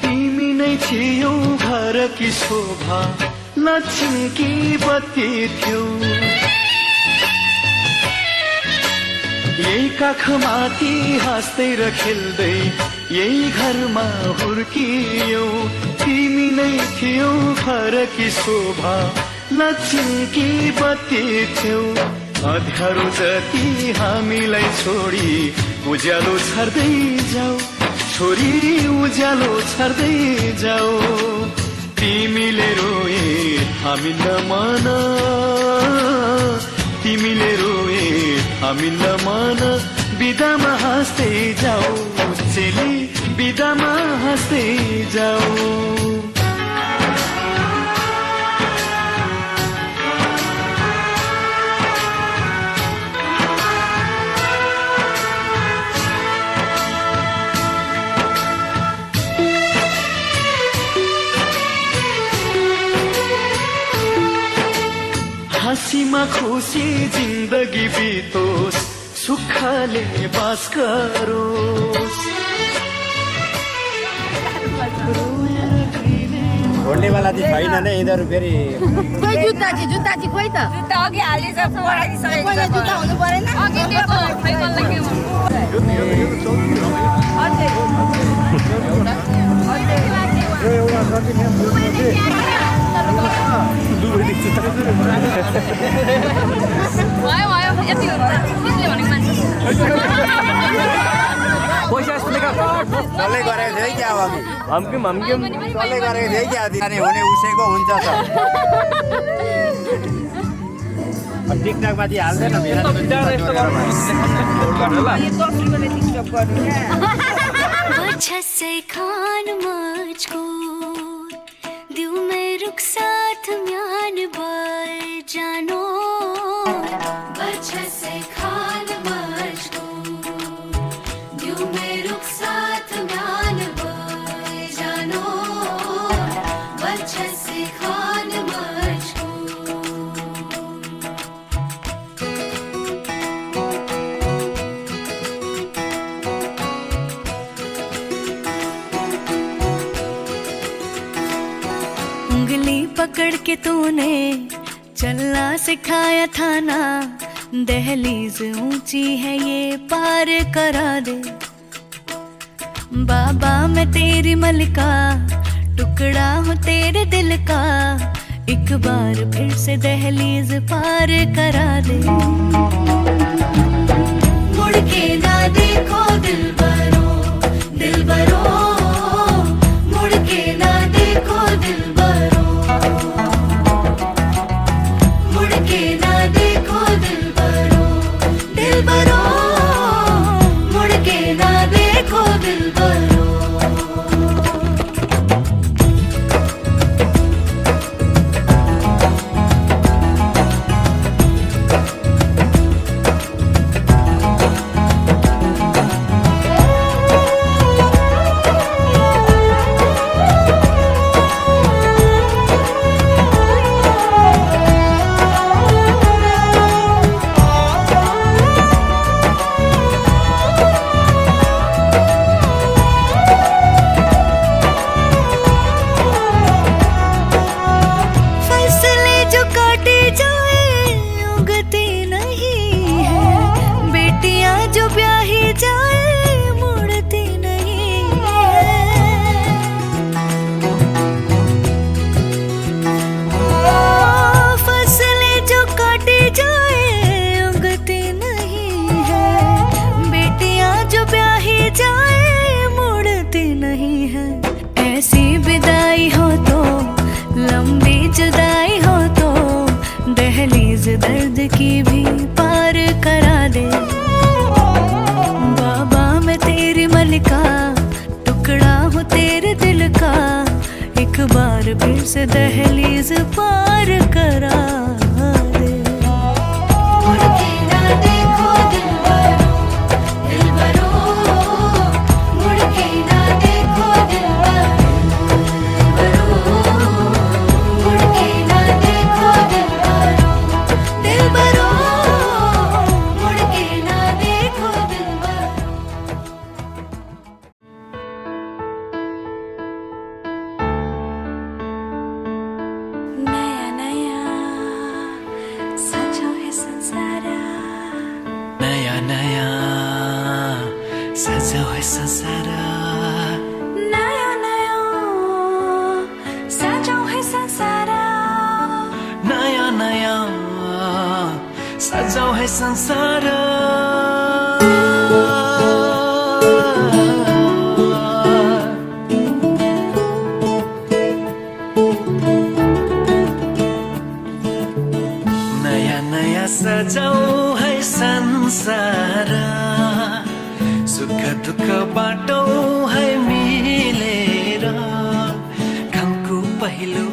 तिमी नै थियौ घरकी शोभा, लक्ष्मीकी बत्ती थियौ। यही काखमाथि हाँस्दै र खेल्दै यही घरमा हुर्कियौ। तिमी नै थियौ घरकी शोभा, लक्ष्मीकी बत्ती थियौ। अँध्यारो जति हामीलाई छोडी उज्यालो छर्दै जाऊ छोरी, उज्यालो छर्दै जाऊ। तिमीले रोए हामी नमान, तिमीले रोए हामी नमान, बिदामा हाँस्दै जाऊ चेली, बिदामा हाँस्दै जाऊ। हाँसीमा खुसी जिन्दगी बितोस्, सुखले बास गरोस्। घोड्नेवाला चाहिँ छैन नै यिनीहरू फेरि। खोइ जुत्ता चाहिँ खोइ त, जुत्ता अघि हालिस पढाइसकेको छ। जुत्ता हुनु परेन अघि दिएको खै कसले के भयो भयो यति हुन्छ त्यसले भनेको मान्छे पैसा डल्लै गरेको थियो है क्या अब हम्किम डल्लै गरेको थियो है क्या दिने हुने उसैको हुन्छ त। टिकटकमा चाहिँ हाल्दैन से खान मुझको दिल में रुख साथ म्यान बर जानो, से खान मुझको दिल में रुख साथ म्यान बर जानो, से खान पकड़ के तूने चलना सिखाया था ना, दहलीज ऊंची है ये पार करा दे। बाबा मैं तेरी मलिका, टुकड़ा हूँ तेरे दिल का, एक बार फिर से दहलीज पार करा दे। मुड़ के ना देखो दिलबरो, दिलबरो, मुड़ के ना देखो दिलबरो, मुड़ के ना देखो दिलबरो, दिलबरो, मुड़ के ना देखो दिलबरो। दर्द की भी पार करा दे। बाबा मैं तेरी मलिका, टुकड़ा हूँ तेरे दिल का, एक बार फिर से दहलीज पार करा दे। मुड़ के ना देखो दिलबरो, दिलबरो, मुड़ के ना देखो दिलबरो, मुड़ के ना देखो दिलबरो, दिलबरो, मुड़ के ना देखो दिलबरो। नया नया सजो है संसार, नया नया सजो है संसार, नया नया सजो है संसार, नया नया सजो है संसार। नया नया सजाऊ है संसार, सुख दुख बाटो है मिलेर, घामको पहिलो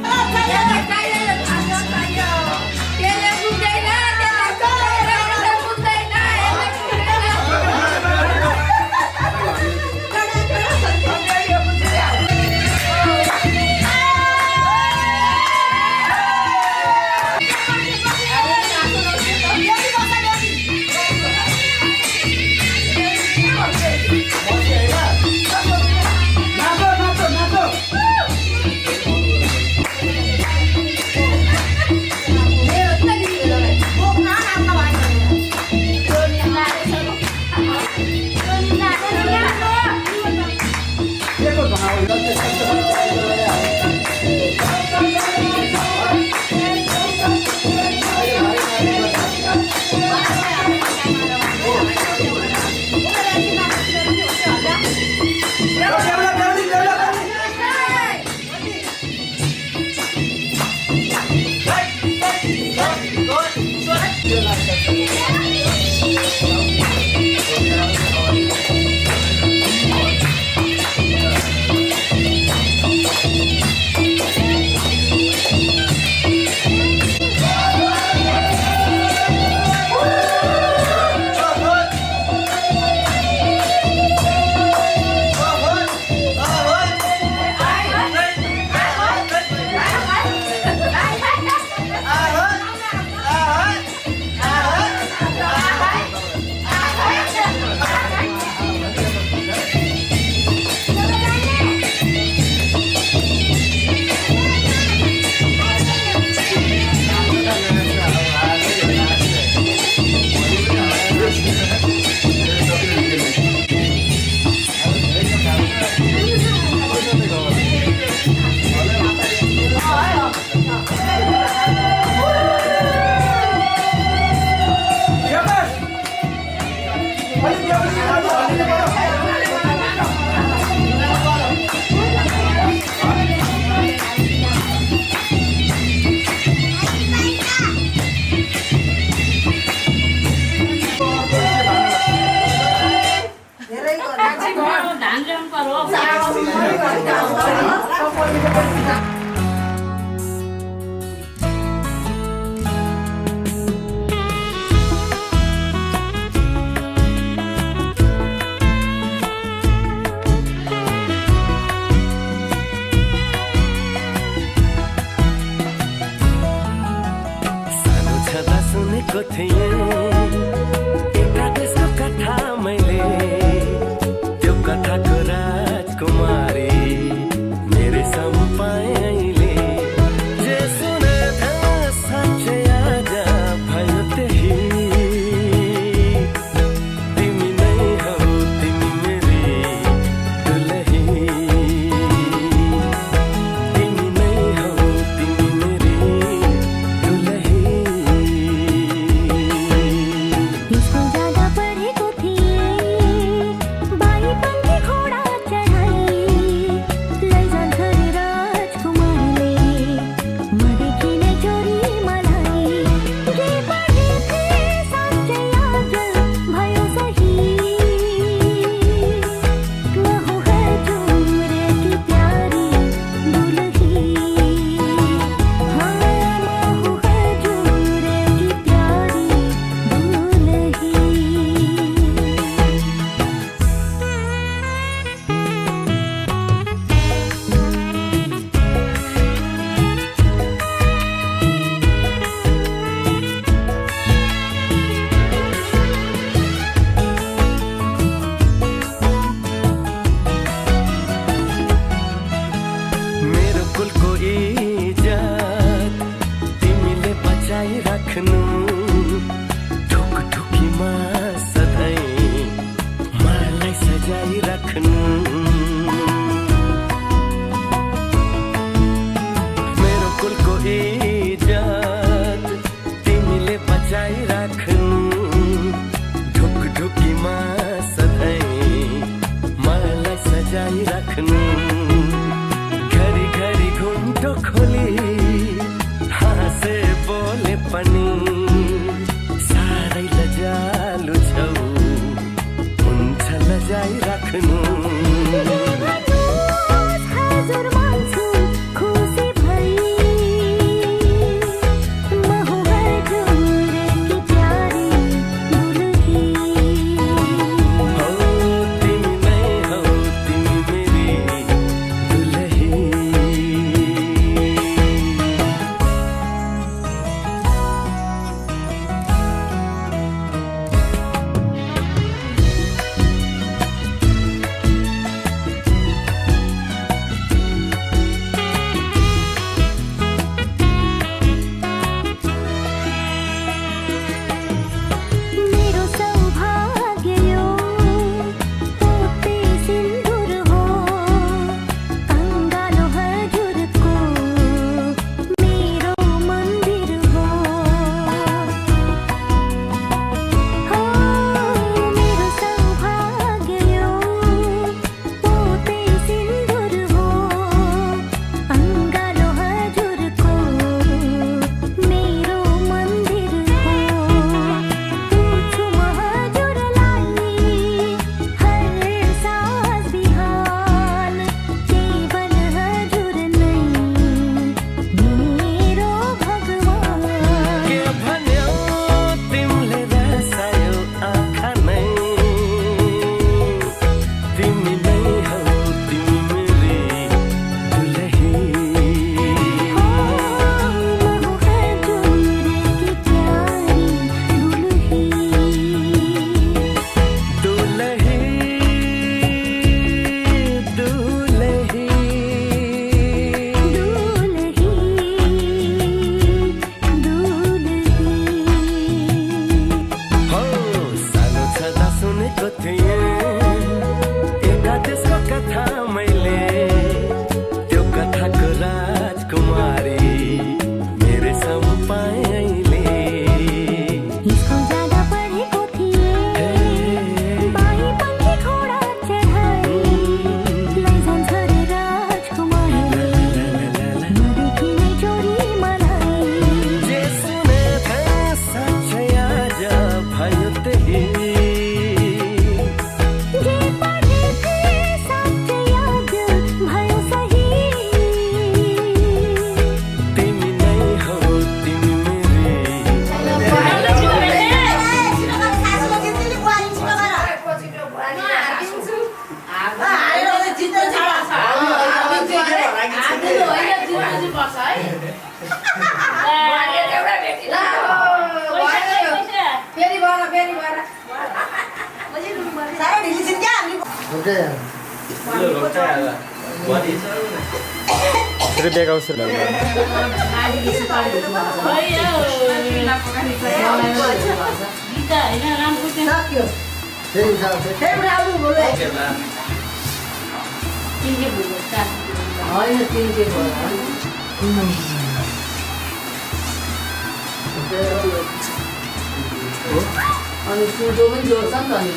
अनि सुटो पनि जोड्छ नि त अनि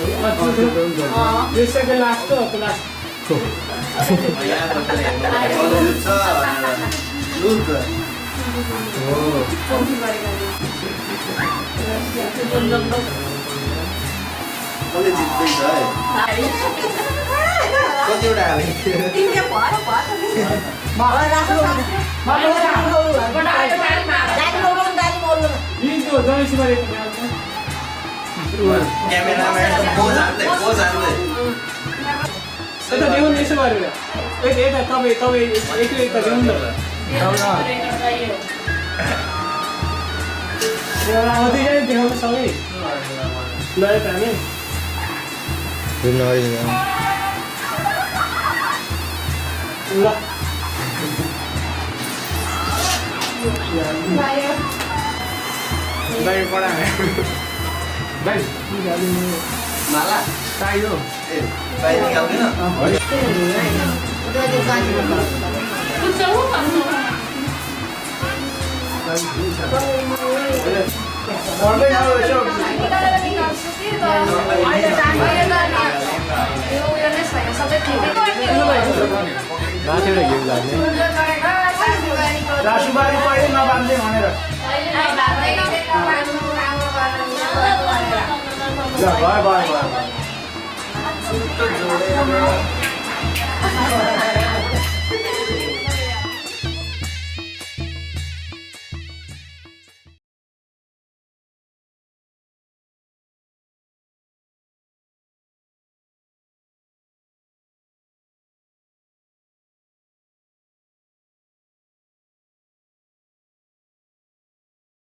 यो सेकेन्ड लास्ट हो लास्ट कतिवटा क्यामेराम्यान पोज हान्दै यता देउन यसो गरेर यता तपाईँ एक देउन न दुईजना देखाउनु सबै ल यता हामी ल भाइ पढा भाइ माला चाहियो ए बाहिर निकाल्दैन पढ्दै जाऊ यसो रासुबारी पढ्दै नबान्दै भनेर ल भयो भयो भयो